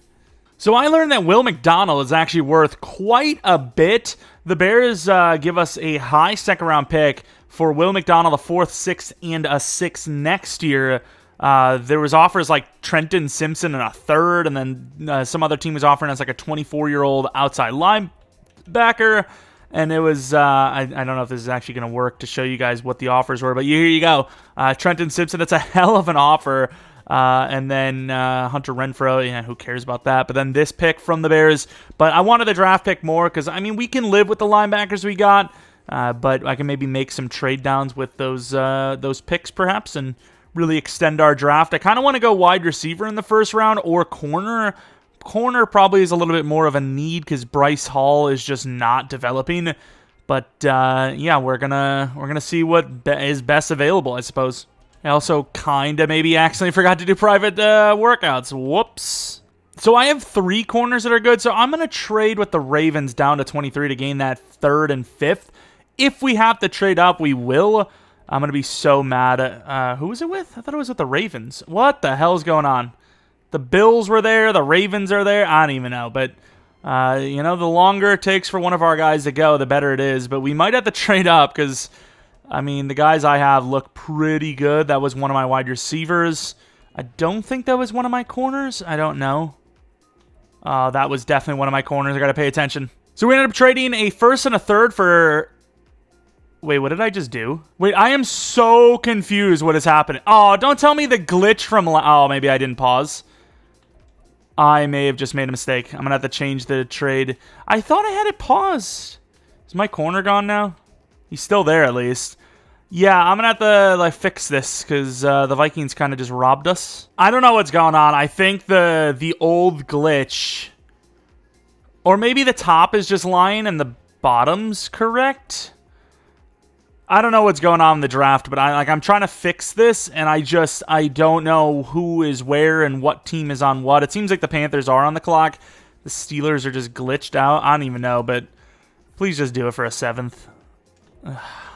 So I learned that Will McDonald is actually worth quite a bit. The Bears give us a high second-round pick for Will McDonald, a 4th, 6th, and a 6th next year. There was offers like Trenton Simpson and a 3rd, and then some other team was offering us like a 24-year-old outside linebacker. And it was, I don't know if this is actually going to work to show you guys what the offers were, but here you go. Trenton Simpson, that's a hell of an offer. And then Hunter Renfrow, yeah, who cares about that? But then this pick from the Bears. But I wanted the draft pick more because, I mean, we can live with the linebackers we got, but I can maybe make some trade downs with those picks perhaps and really extend our draft. I kind of want to go wide receiver in the first round or corner. Corner probably is a little bit more of a need because Bryce Hall is just not developing. But yeah, we're gonna see what is best available, I suppose. I also kind of maybe accidentally forgot to do private workouts. Whoops. So I have 3 corners that are good. So I'm gonna trade with the Ravens down to 23 to gain that 3rd and 5th. If we have to trade up, we will. I'm gonna be so mad. Who was it with? I thought it was with the Ravens. What the hell is going on? The Bills were there. The Ravens are there. I don't even know. But, you know, the longer it takes for one of our guys to go, the better it is. But we might have to trade up because, I mean, the guys I have look pretty good. That was one of my wide receivers. I don't think that was one of my corners. I don't know. That was definitely one of my corners. I got to pay attention. So we ended up trading a 1st and a 3rd for... Wait, what did I just do? Wait, I am so confused what is happening. Oh, don't tell me the glitch from... Oh, maybe I didn't pause. I may have just made a mistake. I'm going to have to change the trade. I thought I had it paused. Is my corner gone now? He's still there at least. Yeah, I'm going to have to like fix this because the Vikings kind of just robbed us. I don't know what's going on. I think the old glitch... Or maybe the top is just lying and the bottom's correct? I don't know what's going on in the draft, but I'm trying to fix this, and I don't know who is where and what team is on what. It seems like the Panthers are on the clock. The Steelers are just glitched out. I don't even know, but please just do it for a 7th.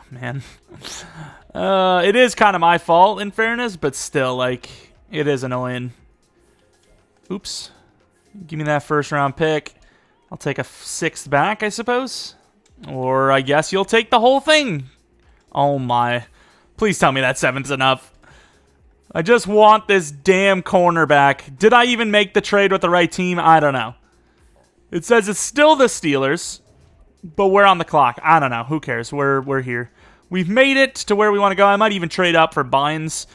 Man. It is kind of my fault, in fairness, but still, like, it is annoying. Oops. Give me that first-round pick. I'll take a 6th back, I suppose. Or I guess you'll take the whole thing. Oh my. Please tell me that 7th's enough. I just want this damn cornerback. Did I even make the trade with the right team? I don't know. It says it's still the Steelers, but we're on the clock. I don't know. Who cares? We're here. We've made it to where we want to go. I might even trade up for Bynes,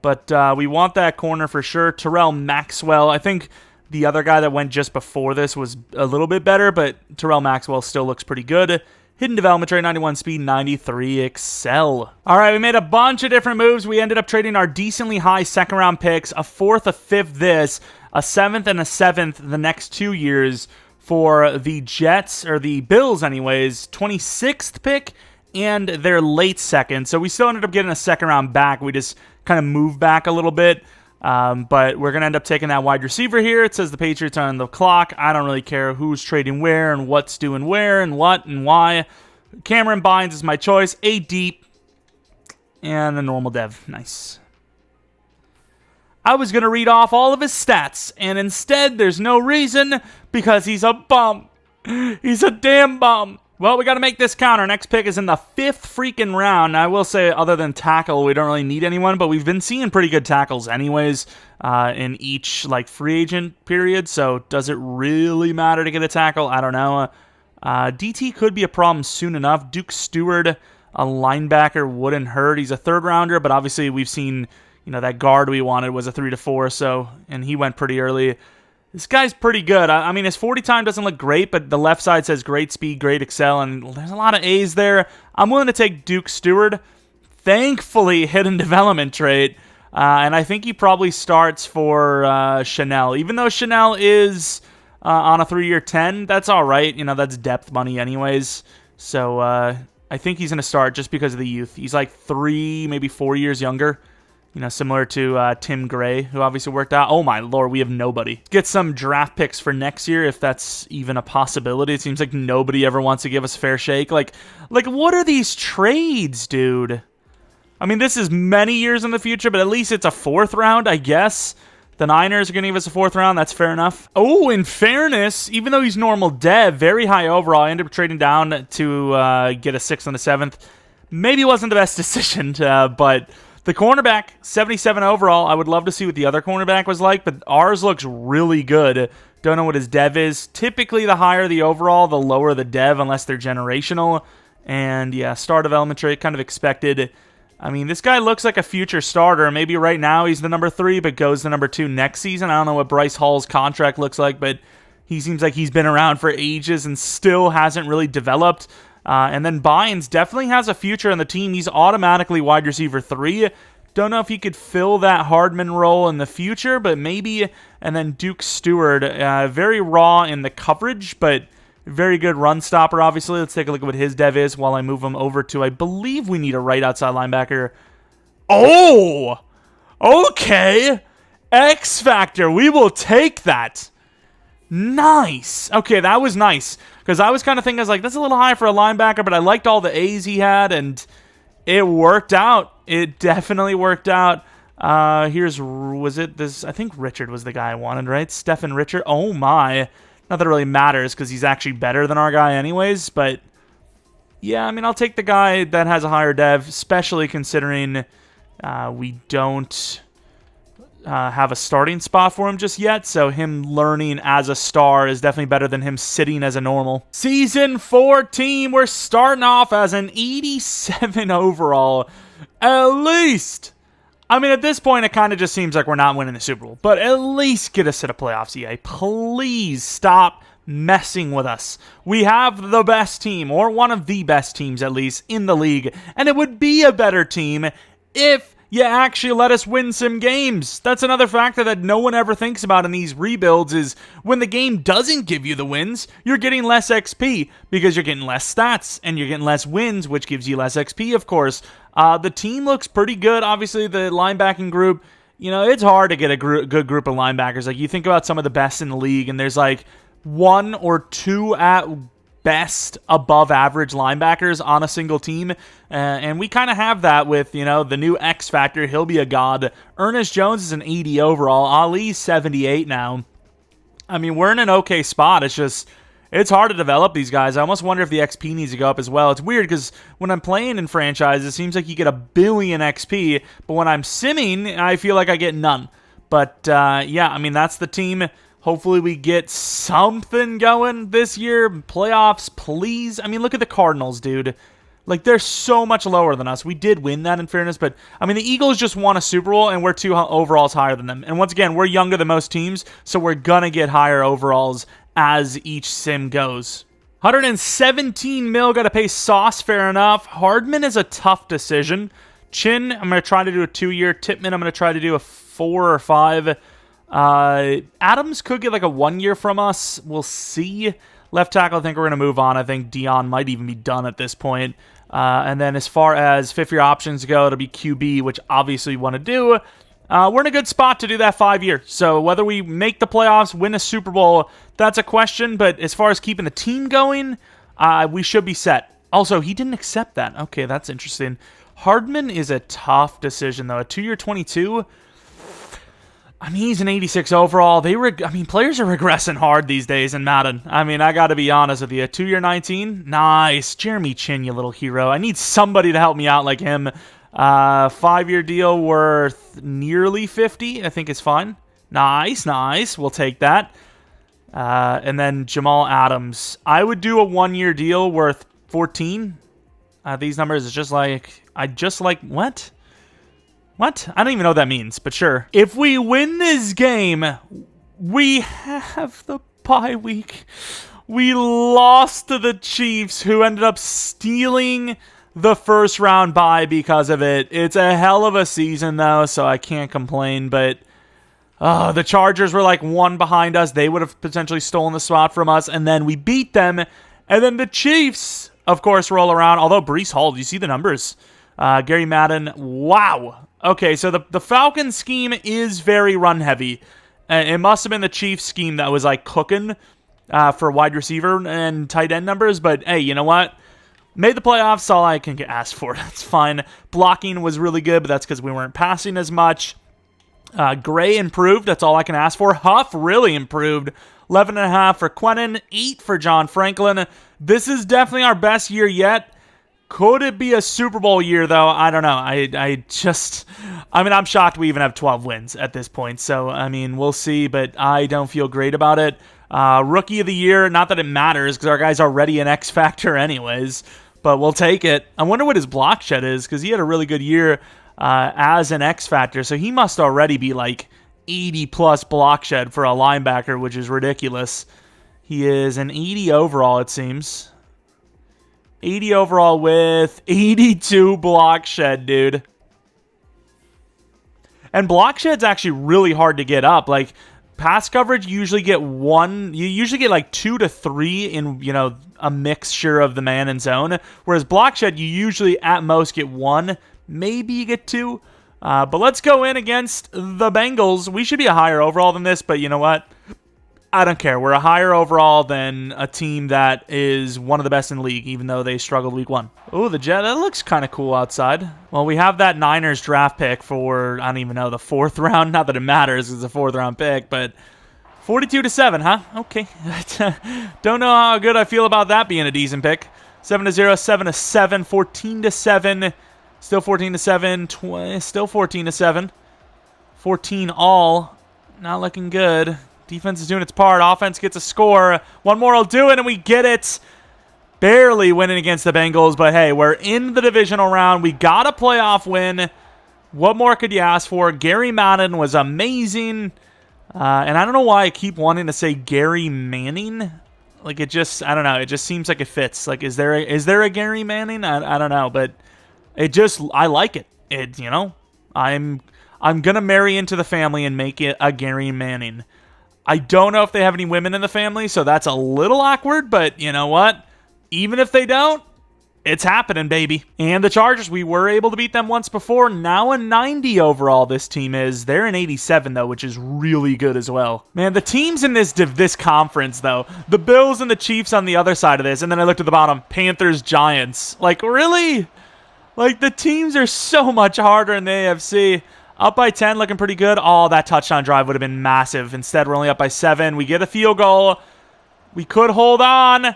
but we want that corner for sure. Maxwell. I think the other guy that went just before this was a little bit better, but Maxwell still looks pretty good. Hidden development trait, 91 speed, 93 excel. All right, we made a bunch of different moves. We ended up trading our decently high second-round picks, a 4th, a 5th this, a 7th, and a 7th the next 2 years for the Jets, or the Bills anyways, 26th pick and their late second. So we still ended up getting a second-round back. We just kind of moved back a little bit. But we're going to end up taking that wide receiver here. It says the Patriots are on the clock. I don't really care who's trading where and what's doing where and what and why. Cameron Bynes is my choice. 8 deep. And a normal dev. Nice. I was going to read off all of his stats. And instead, there's no reason because he's a bum. He's a damn bum. Well, we got to make this count. Our next pick is in the 5th freaking round. I will say, other than tackle, we don't really need anyone, but we've been seeing pretty good tackles anyways in each free agent period, so does it really matter to get a tackle? I don't know. DT could be a problem soon enough. Duke Stewart, a linebacker, wouldn't hurt. He's a 3rd rounder, but obviously we've seen, that guard we wanted was a 3 to 4, so, and he went pretty early. This guy's pretty good. I mean, his 40 time doesn't look great, but the left side says great speed, great excel, and there's a lot of A's there. I'm willing to take Duke Stewart. Thankfully, hidden development trait. And I think he probably starts for Chanel. Even though Chanel is on a 3-year 10, that's all right. That's depth money anyways. So I think he's going to start just because of the youth. He's like 3, maybe 4 years younger. Similar to Tim Gray, who obviously worked out. Oh my lord, we have nobody. Get some draft picks for next year, if that's even a possibility. It seems like nobody ever wants to give us a fair shake. Like what are these trades, dude? I mean, this is many years in the future, but at least it's a 4th round, I guess. The Niners are going to give us a 4th round. That's fair enough. Oh, in fairness, even though he's normal dev, very high overall, I ended up trading down to get a 6th and a 7th. Maybe it wasn't the best decision, but... The cornerback, 77 overall. I would love to see what the other cornerback was like, but ours looks really good. Don't know what his dev is. Typically, the higher the overall, the lower the dev, unless they're generational. And yeah, star development trait, kind of expected. I mean, this guy looks like a future starter. Maybe right now he's the number 3, but goes to number 2 next season. I don't know what Bryce Hall's contract looks like, but he seems like he's been around for ages and still hasn't really developed. And then Bynes definitely has a future in the team. He's automatically wide receiver 3. Don't know if he could fill that Hardman role in the future, but maybe. And then Duke Stewart, very raw in the coverage, but very good run stopper, obviously. Let's take a look at what his dev is while I move him over to, I believe we need a right outside linebacker. Oh! Okay! X Factor. We will take that. Nice. Okay, that was nice. Because I was kind of thinking, I was like, that's a little high for a linebacker, but I liked all the A's he had, and it worked out. It definitely worked out. Was it this? I think Richard was the guy I wanted, right? Stephen Richard. Oh my. Not that it really matters, because he's actually better than our guy anyways, but yeah, I mean, I'll take the guy that has a higher dev, especially considering we don't... have a starting spot for him just yet, so him learning as a star is definitely better than him sitting as a normal. Season 14, we're starting off as an 87 overall, at least. I mean, at this point, it kind of just seems like we're not winning the Super Bowl, but at least get us to the playoffs, EA. Please stop messing with us. We have the best team, or one of the best teams at least, in the league, and it would be a better team if you actually let us win some games. That's another factor that no one ever thinks about in these rebuilds is when the game doesn't give you the wins, you're getting less XP because you're getting less stats and you're getting less wins, which gives you less XP, of course. The team looks pretty good. Obviously, the linebacking group, it's hard to get a good group of linebackers. Like, you think about some of the best in the league, and there's like one or two at best above average linebackers on a single team, and we kind of have that with the new X Factor. He'll be a god. Ernest Jones is an 80 overall. Ali's 78 now. I mean, we're in an okay spot. It's hard to develop these guys. I almost wonder if the XP needs to go up as well. It's weird because when I'm playing in franchise, it seems like you get 1 billion XP, but when I'm simming, I feel like I get none. But yeah, I mean, that's the team. Hopefully we get something going this year. Playoffs, please. I mean, look at the Cardinals, dude. Like, they're so much lower than us. We did win that, in fairness, but, I mean, the Eagles just won a Super Bowl, and we're 2 overalls higher than them. And once again, we're younger than most teams, so we're gonna get higher overalls as each sim goes. 117 mil, gotta pay Sauce, fair enough. Hardman is a tough decision. Chin, I'm gonna try to do a 2-year. Tippmann, I'm gonna try to do a 4 or 5. Adams could get like a 1-year from us. We'll see. Left tackle, I think we're going to move on. I think Dion might even be done at this point. And then as far as 5-year options go, it'll be QB, which obviously we want to do. We're in a good spot to do that 5-year. So whether we make the playoffs, win a Super Bowl, that's a question. But as far as keeping the team going, we should be set. Also, he didn't accept that. Okay, that's interesting. Hardman is a tough decision, though. A 2-year 22. I mean, he's an 86 overall. Players are regressing hard these days in Madden. I mean, I got to be honest with you. A 2-year 19? Nice. Jeremy Chin, you little hero. I need somebody to help me out like him. 5-year deal worth nearly 50. I think it's fine. Nice. We'll take that. And then Jamal Adams. I would do a 1-year deal worth 14. These numbers is just like... What? What? I don't even know what that means, but sure. If we win this game, we have the bye week. We lost to the Chiefs, who ended up stealing the first round bye because of it. It's a hell of a season, though, so I can't complain, but the Chargers were like 1 behind us. They would have potentially stolen the spot from us, and then we beat them, and then the Chiefs, of course, roll around. Although Breece Hall, do you see the numbers? Gary Madden, wow. Okay, so the Falcons scheme is very run-heavy. It must have been the Chiefs scheme that was, like, cooking for wide receiver and tight end numbers. But, hey, you know what? Made the playoffs, all I can get asked for. That's fine. Blocking was really good, but that's because we weren't passing as much. Gray improved. That's all I can ask for. Huff really improved. 11.5 for Quentin. 8 for John Franklin. This is definitely our best year yet. Could it be a Super Bowl year, though? I don't know. I'm shocked we even have 12 wins at this point. So, I mean, we'll see, but I don't feel great about it. Rookie of the year, not that it matters, because our guy's already an X Factor anyways, but we'll take it. I wonder what his block shed is, because he had a really good year as an X Factor, so he must already be like 80-plus block shed for a linebacker, which is ridiculous. He is an 80 overall, it seems. 80 overall with 82 block shed, dude. And block shed's actually really hard to get up. Like, pass coverage, you usually get like 2 to 3 in, a mixture of the man and zone. Whereas block shed, you usually at most get 1, maybe you get 2. But let's go in against the Bengals. We should be a higher overall than this, but you know what? I don't care. We're a higher overall than a team that is one of the best in the league, even though they struggled week 1. Oh, the Jet. That looks kind of cool outside. Well, we have that Niners draft pick for, I don't even know, the 4th round. Not that it matters. It's a 4th round pick, but 42-7, huh? Okay. Don't know how good I feel about that being a decent pick. 7-0, 7-7, 14-7. Still 14-7. Still 14-7. 14 all. Not looking good. Defense is doing its part. Offense gets a score. One more will do it, and we get it. Barely winning against the Bengals, but hey, we're in the divisional round. We got a playoff win. What more could you ask for? Gary Madden was amazing. And I don't know why I keep wanting to say Gary Manning. Like, I don't know. It just seems like it fits. Like, is there a Gary Manning? I don't know, but I like it. I'm going to marry into the family and make it a Gary Manning. I don't know if they have any women in the family, so that's a little awkward, but you know what? Even if they don't, it's happening, baby. And the Chargers, we were able to beat them once before. Now a 90 overall this team is. They're an 87, though, which is really good as well. Man, the teams in this conference, though, the Bills and the Chiefs on the other side of this, and then I looked at the bottom, Panthers, Giants. Like, really? Like, the teams are so much harder in the AFC. Up by 10, looking pretty good. Oh, that touchdown drive would have been massive. Instead, we're only up by 7. We get a field goal. We could hold on.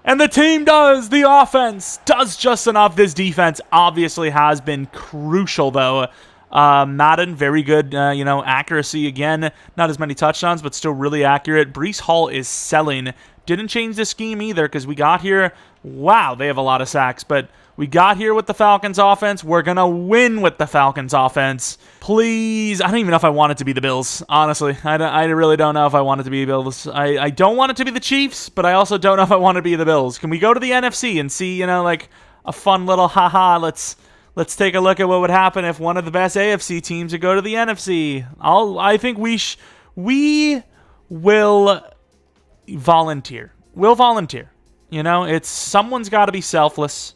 And the team does. The offense does just enough. This defense obviously has been crucial, though. Madden, very good, accuracy again. Not as many touchdowns, but still really accurate. Breece Hall is selling. Didn't change the scheme either because we got here. Wow, they have a lot of sacks, but we got here with the Falcons offense. We're going to win with the Falcons offense. Please. I don't even know if I want it to be the Bills, honestly. I really don't know if I want it to be the Bills. I don't want it to be the Chiefs, but I also don't know if I want it to be the Bills. Can we go to the NFC and see, like a fun little haha, let's take a look at what would happen if one of the best AFC teams would go to the NFC. I think we will volunteer. We'll volunteer. Someone's got to be selfless.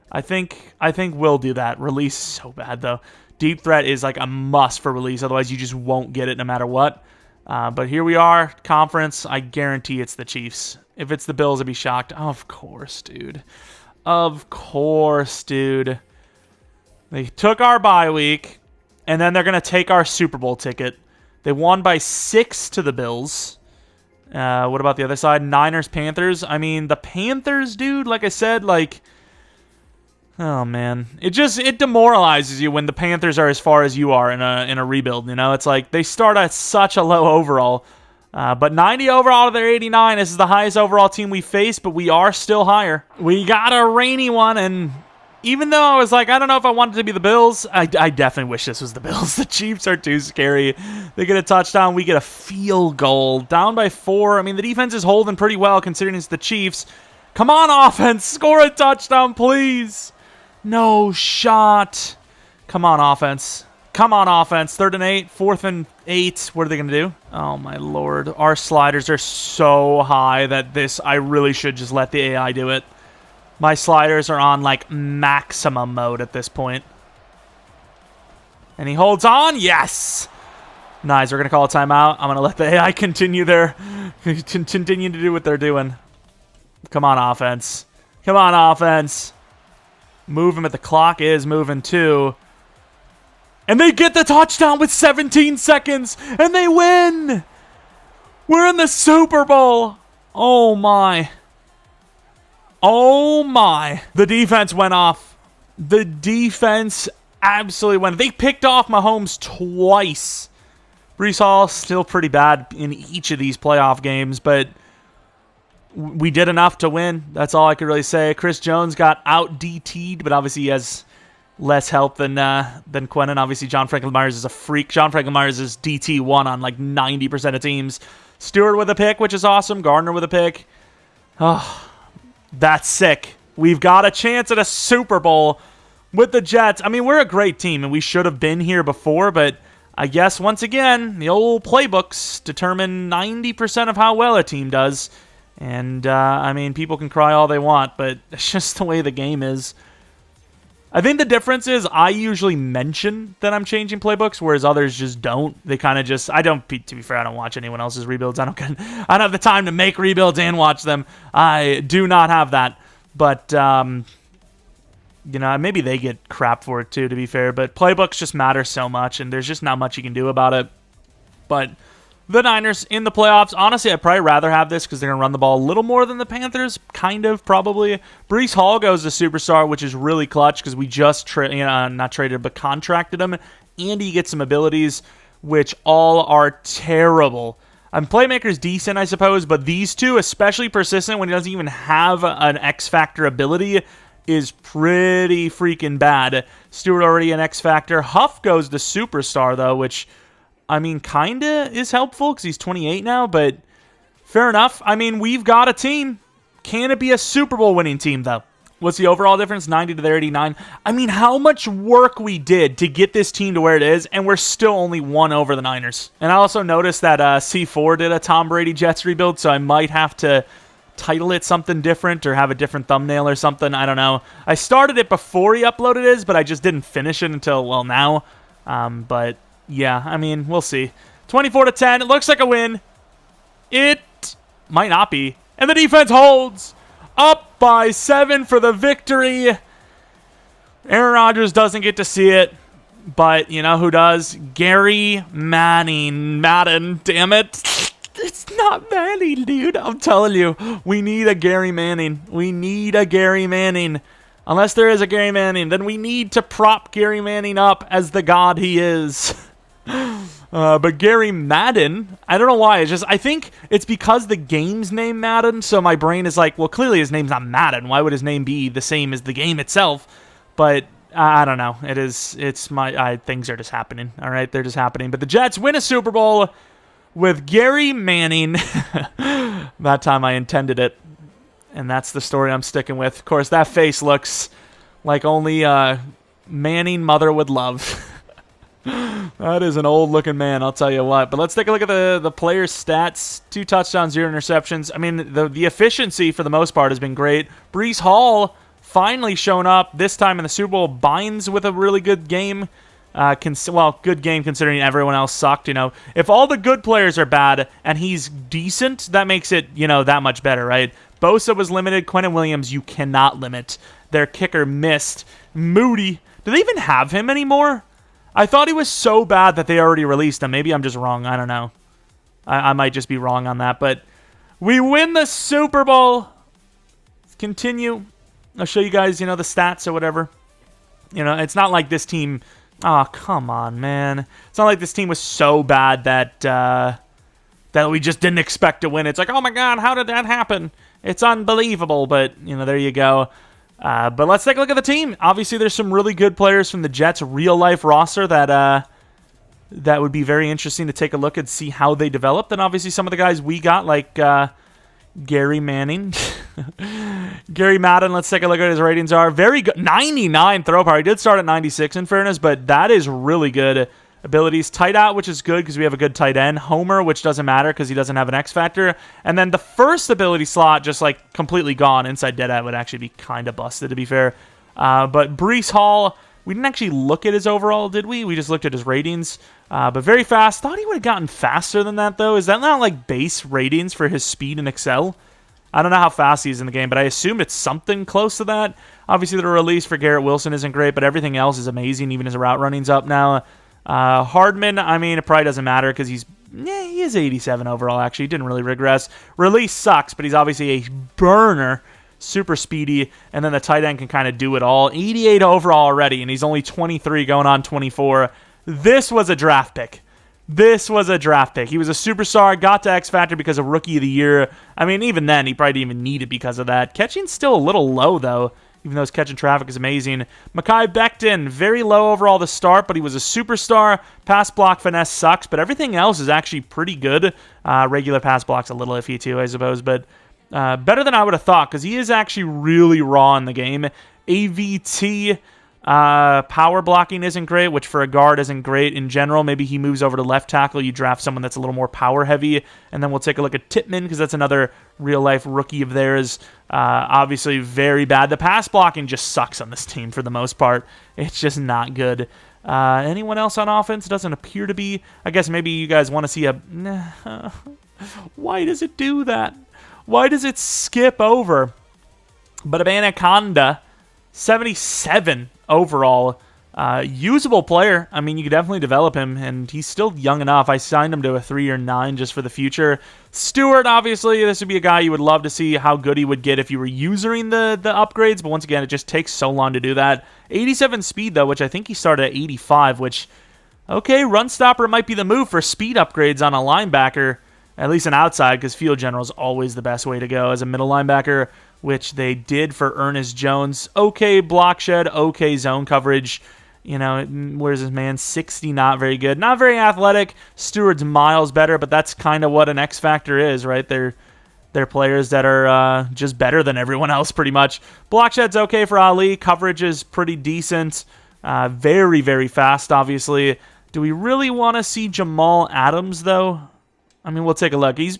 I think we'll do that. Release is so bad, though. Deep threat is like a must for release. Otherwise, you just won't get it no matter what. But here we are. Conference. I guarantee it's the Chiefs. If it's the Bills, I'd be shocked. Of course, dude. Of course, dude. They took our bye week, and then they're going to take our Super Bowl ticket. They won by 6 to the Bills. What about the other side? Niners, Panthers. I mean, the Panthers, dude, like I said, oh man, it demoralizes you when the Panthers are as far as you are in a rebuild. It's like they start at such a low overall, but 90 overall to their 89. This is the highest overall team we faced, but we are still higher. We got a rainy one, and even though I was like, I don't know if I wanted it to be the Bills, I definitely wish this was the Bills. The Chiefs are too scary. They get a touchdown, we get a field goal, down by 4. I mean, the defense is holding pretty well considering it's the Chiefs. Come on, offense, score a touchdown, please. No shot. Come on, offense. Come on, offense. 3rd and 8, 4th and 8. What are they going to do? Oh, my Lord. Our sliders are so high that I really should just let the AI do it. My sliders are on, maximum mode at this point. And he holds on. Yes. Nice. We're going to call a timeout. I'm going to let the AI continue to do what they're doing. Come on, offense. Come on, offense. Move him, but the clock is moving too. And they get the touchdown with 17 seconds, and they win! We're in the Super Bowl! Oh my. Oh my. The defense went off. The defense absolutely went. They picked off Mahomes twice. Breece Hall still pretty bad in each of these playoff games, but we did enough to win. That's all I could really say. Chris Jones got out DT'd, but obviously he has less help than Quinnen. Obviously, John Franklin Myers is a freak. John Franklin Myers is DT1 on 90% of teams. Stewart with a pick, which is awesome. Gardner with a pick. Oh, that's sick. We've got a chance at a Super Bowl with the Jets. I mean, we're a great team, and we should have been here before, but I guess, once again, the old playbooks determine 90% of how well a team does. And, I mean, people can cry all they want, but it's just the way the game is. I think the difference is I usually mention that I'm changing playbooks, whereas others just don't. They kind of just, to be fair, I don't watch anyone else's rebuilds. I don't have the time to make rebuilds and watch them. I do not have that. But, maybe they get crap for it too, to be fair. But playbooks just matter so much, and there's just not much you can do about it. But the Niners in the playoffs, honestly, I'd probably rather have this because they're going to run the ball a little more than the Panthers, probably. Breece Hall goes to superstar, which is really clutch because we just contracted him, and he gets some abilities, which all are terrible. Playmaker's decent, I suppose, but these two, especially persistent when he doesn't even have an X-Factor ability, is pretty freaking bad. Stewart already an X-Factor. Huff goes to superstar, though, which, I mean, kind of is helpful because he's 28 now, but fair enough. I mean, we've got a team. Can it be a Super Bowl winning team, though? What's the overall difference? 90 to their 89. I mean, how much work we did to get this team to where it is, and we're still only one over the Niners. And I also noticed that C4 did a Tom Brady Jets rebuild, so I might have to title it something different or have a different thumbnail or something. I don't know. I started it before he uploaded his, but I just didn't finish it until, well, now. But, yeah, I mean, we'll see. 24 to 10. It looks like a win. It might not be. And the defense holds. Up by 7 for the victory. Aaron Rodgers doesn't get to see it, but you know who does? Gary Madden, damn it. It's not Manning, dude. I'm telling you, we need a Gary Manning. We need a Gary Manning. Unless there is a Gary Manning, then we need to prop Gary Manning up as the god he is. But Gary Madden, I don't know why. It's just, I think it's because the game's name Madden, so my brain is like, well, clearly his name's not Madden. Why would his name be the same as the game itself? But I don't know. Things are just happening. All right, they're just happening. But the Jets win a Super Bowl with Gary Manning. That time I intended it, and that's the story I'm sticking with. Of course, that face looks like only Manning mother would love. That is an old-looking man, I'll tell you what. But let's take a look at the players' stats. 2 touchdowns, 0 interceptions. I mean, the efficiency, for the most part, has been great. Breece Hall finally shown up, this time in the Super Bowl. Bynes with a really good game. Good game considering everyone else sucked, you know. If all the good players are bad and he's decent, that makes it, you know, that much better, right? Bosa was limited. Quentin Williams, you cannot limit. Their kicker missed. Moody. Do they even have him anymore? I thought he was so bad that they already released him. Maybe I'm just wrong. I don't know. I might just be wrong on that. But we win the Super Bowl. Let's continue. I'll show you guys, you know, the stats or whatever. You know, it's not like this team... Oh, come on, man. It's not like this team was so bad that we just didn't expect to win. It's like, oh my God, how did that happen? It's unbelievable. But, you know, there you go. But let's take a look at the team. Obviously, there's some really good players from the Jets' real-life roster that would be very interesting to take a look and see how they developed. And obviously, some of the guys we got, like Gary Manning. Gary Madden, let's take a look at his ratings are. Very good. 99 throw power. He did start at 96 in fairness, but that is really good. Abilities, tight out, which is good because we have a good tight end. Homer, which doesn't matter because he doesn't have an X factor. And then the first ability slot just like completely gone. Inside dead eye would actually be kind of busted, to be fair. But Breece Hall, we didn't actually look at his overall, did we? We just looked at his ratings. But very fast. Thought he would have gotten faster than that, though. Is that not like base ratings for his speed and Excel? I don't know how fast he is in the game, but I assume it's something close to that. Obviously, the release for Garrett Wilson isn't great, but everything else is amazing. Even his route running's up now. Hardman, I mean, it probably doesn't matter because he is 87 overall, actually. He didn't really regress. Release sucks, but he's obviously a burner. Super speedy, and then the tight end can kind of do it all. 88 overall already, and he's only 23 going on 24. This was a draft pick. This was a draft pick. He was a superstar, got to X Factor because of Rookie of the Year. I mean, even then, he probably didn't even need it because of that. Catching's still a little low, though, even though his catching traffic is amazing. Mekhi Becton, very low overall to start, but he was a superstar. Pass block finesse sucks, but everything else is actually pretty good. Regular pass block's a little iffy, too, I suppose, but better than I would have thought because he is actually really raw in the game. AVT... power blocking isn't great, which for a guard isn't great in general. Maybe he moves over to left tackle. You draft someone that's a little more power heavy, and then we'll take a look at Tippmann because that's another real-life rookie of theirs. Obviously very bad. The pass blocking just sucks on this team for the most part. It's just not good. Anyone else on offense? Doesn't appear to be. I guess maybe you guys want to see a... Why does it do that? Why does it skip over? But a Anaconda... 77 overall. Usable player. I mean, you could definitely develop him, and he's still young enough. I signed him to a 3-year 9 just for the future. Stewart, obviously, this would be a guy you would love to see how good he would get if you were using the upgrades, but once again, it just takes so long to do that. 87 speed, though, which I think he started at 85, which, okay, run stopper might be the move for speed upgrades on a linebacker, at least an outside, because field general is always the best way to go as a middle linebacker, which they did for Ernest Jones. Okay block shed, okay zone coverage. You know, where's this man? 60, not very good. Not very athletic. Stewart's miles better, but that's kind of what an X factor is, right? They're they're players that are just better than everyone else pretty much. Block shed's okay for Ali. Coverage is pretty decent. Very, very fast, obviously. Do we really want to see Jamal Adams, though? I mean, we'll take a look. He's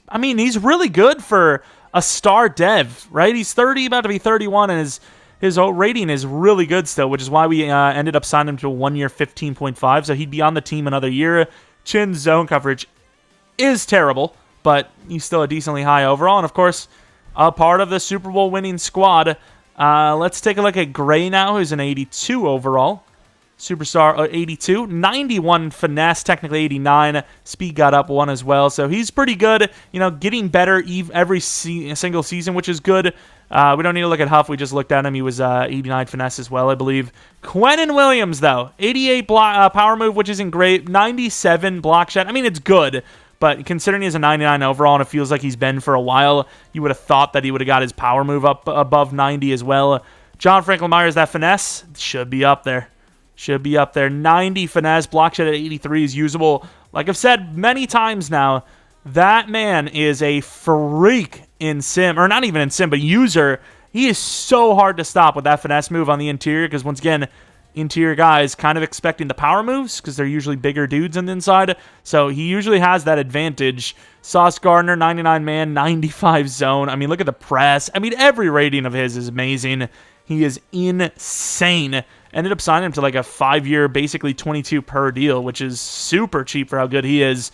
really good for a star dev, right? He's 30, about to be 31, and his rating is really good still, which is why we ended up signing him to a 1 year 15.5, so he'd be on the team another year. Chin's zone coverage is terrible, but he's still a decently high overall, and of course, a part of the Super Bowl winning squad. Let's take a look at Gray now, who's an 82 overall. Superstar 82, 91 finesse, technically 89. Speed got up 1 as well, so he's pretty good. You know, getting better every single season, which is good. We don't need to look at Huff. We just looked at him. He was 89 finesse as well, I believe. Quinnen Williams, though, 88 power move, which isn't great. 97 block shot. I mean, it's good, but considering he's a 99 overall and it feels like he's been for a while, you would have thought that he would have got his power move up above 90 as well. John Franklin Myers, that finesse should be up there. Should be up there. 90 finesse, block shot at 83 is usable. Like I've said many times now, that man is a freak in sim, or not even in sim, but user. He is so hard to stop with that finesse move on the interior, because once again, interior guys kind of expecting the power moves, because they're usually bigger dudes on the inside, so he usually has that advantage. Sauce Gardner, 99 man, 95 zone. I mean, look at the press. I mean, every rating of his is amazing. He is insane. Ended up signing him to like a 5-year, basically 22 per deal, which is super cheap for how good he is.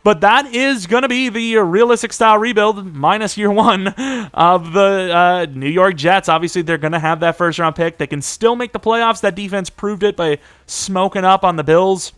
But that is going to be the realistic style rebuild minus year 1 of the New York Jets. Obviously, they're going to have that first round pick. They can still make the playoffs. That defense proved it by smoking up on the Bills'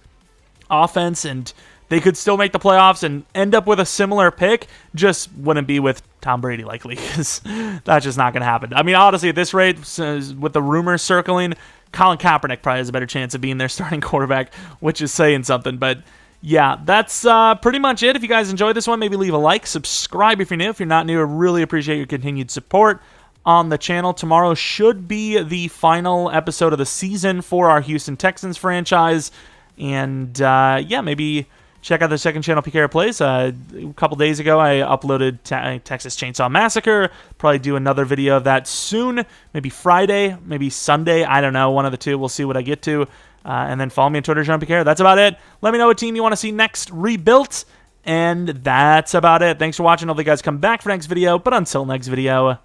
offense, and they could still make the playoffs and end up with a similar pick. Just wouldn't be with Tom Brady, likely, because that's just not going to happen. I mean, honestly, at this rate, with the rumors circling, Colin Kaepernick probably has a better chance of being their starting quarterback, which is saying something. But yeah, that's pretty much it. If you guys enjoyed this one, maybe leave a like, subscribe if you're new. If you're not new, I really appreciate your continued support on the channel. Tomorrow should be the final episode of the season for our Houston Texans franchise. And yeah, maybe check out the second channel, PK Plays. A couple days ago, I uploaded Texas Chainsaw Massacre. Probably do another video of that soon. Maybe Friday, maybe Sunday. I don't know. One of the two. We'll see what I get to. And then follow me on Twitter, Jeromepkr. That's about it. Let me know what team you want to see next rebuilt. And that's about it. Thanks for watching. Hopefully you guys come back for next video. But until next video,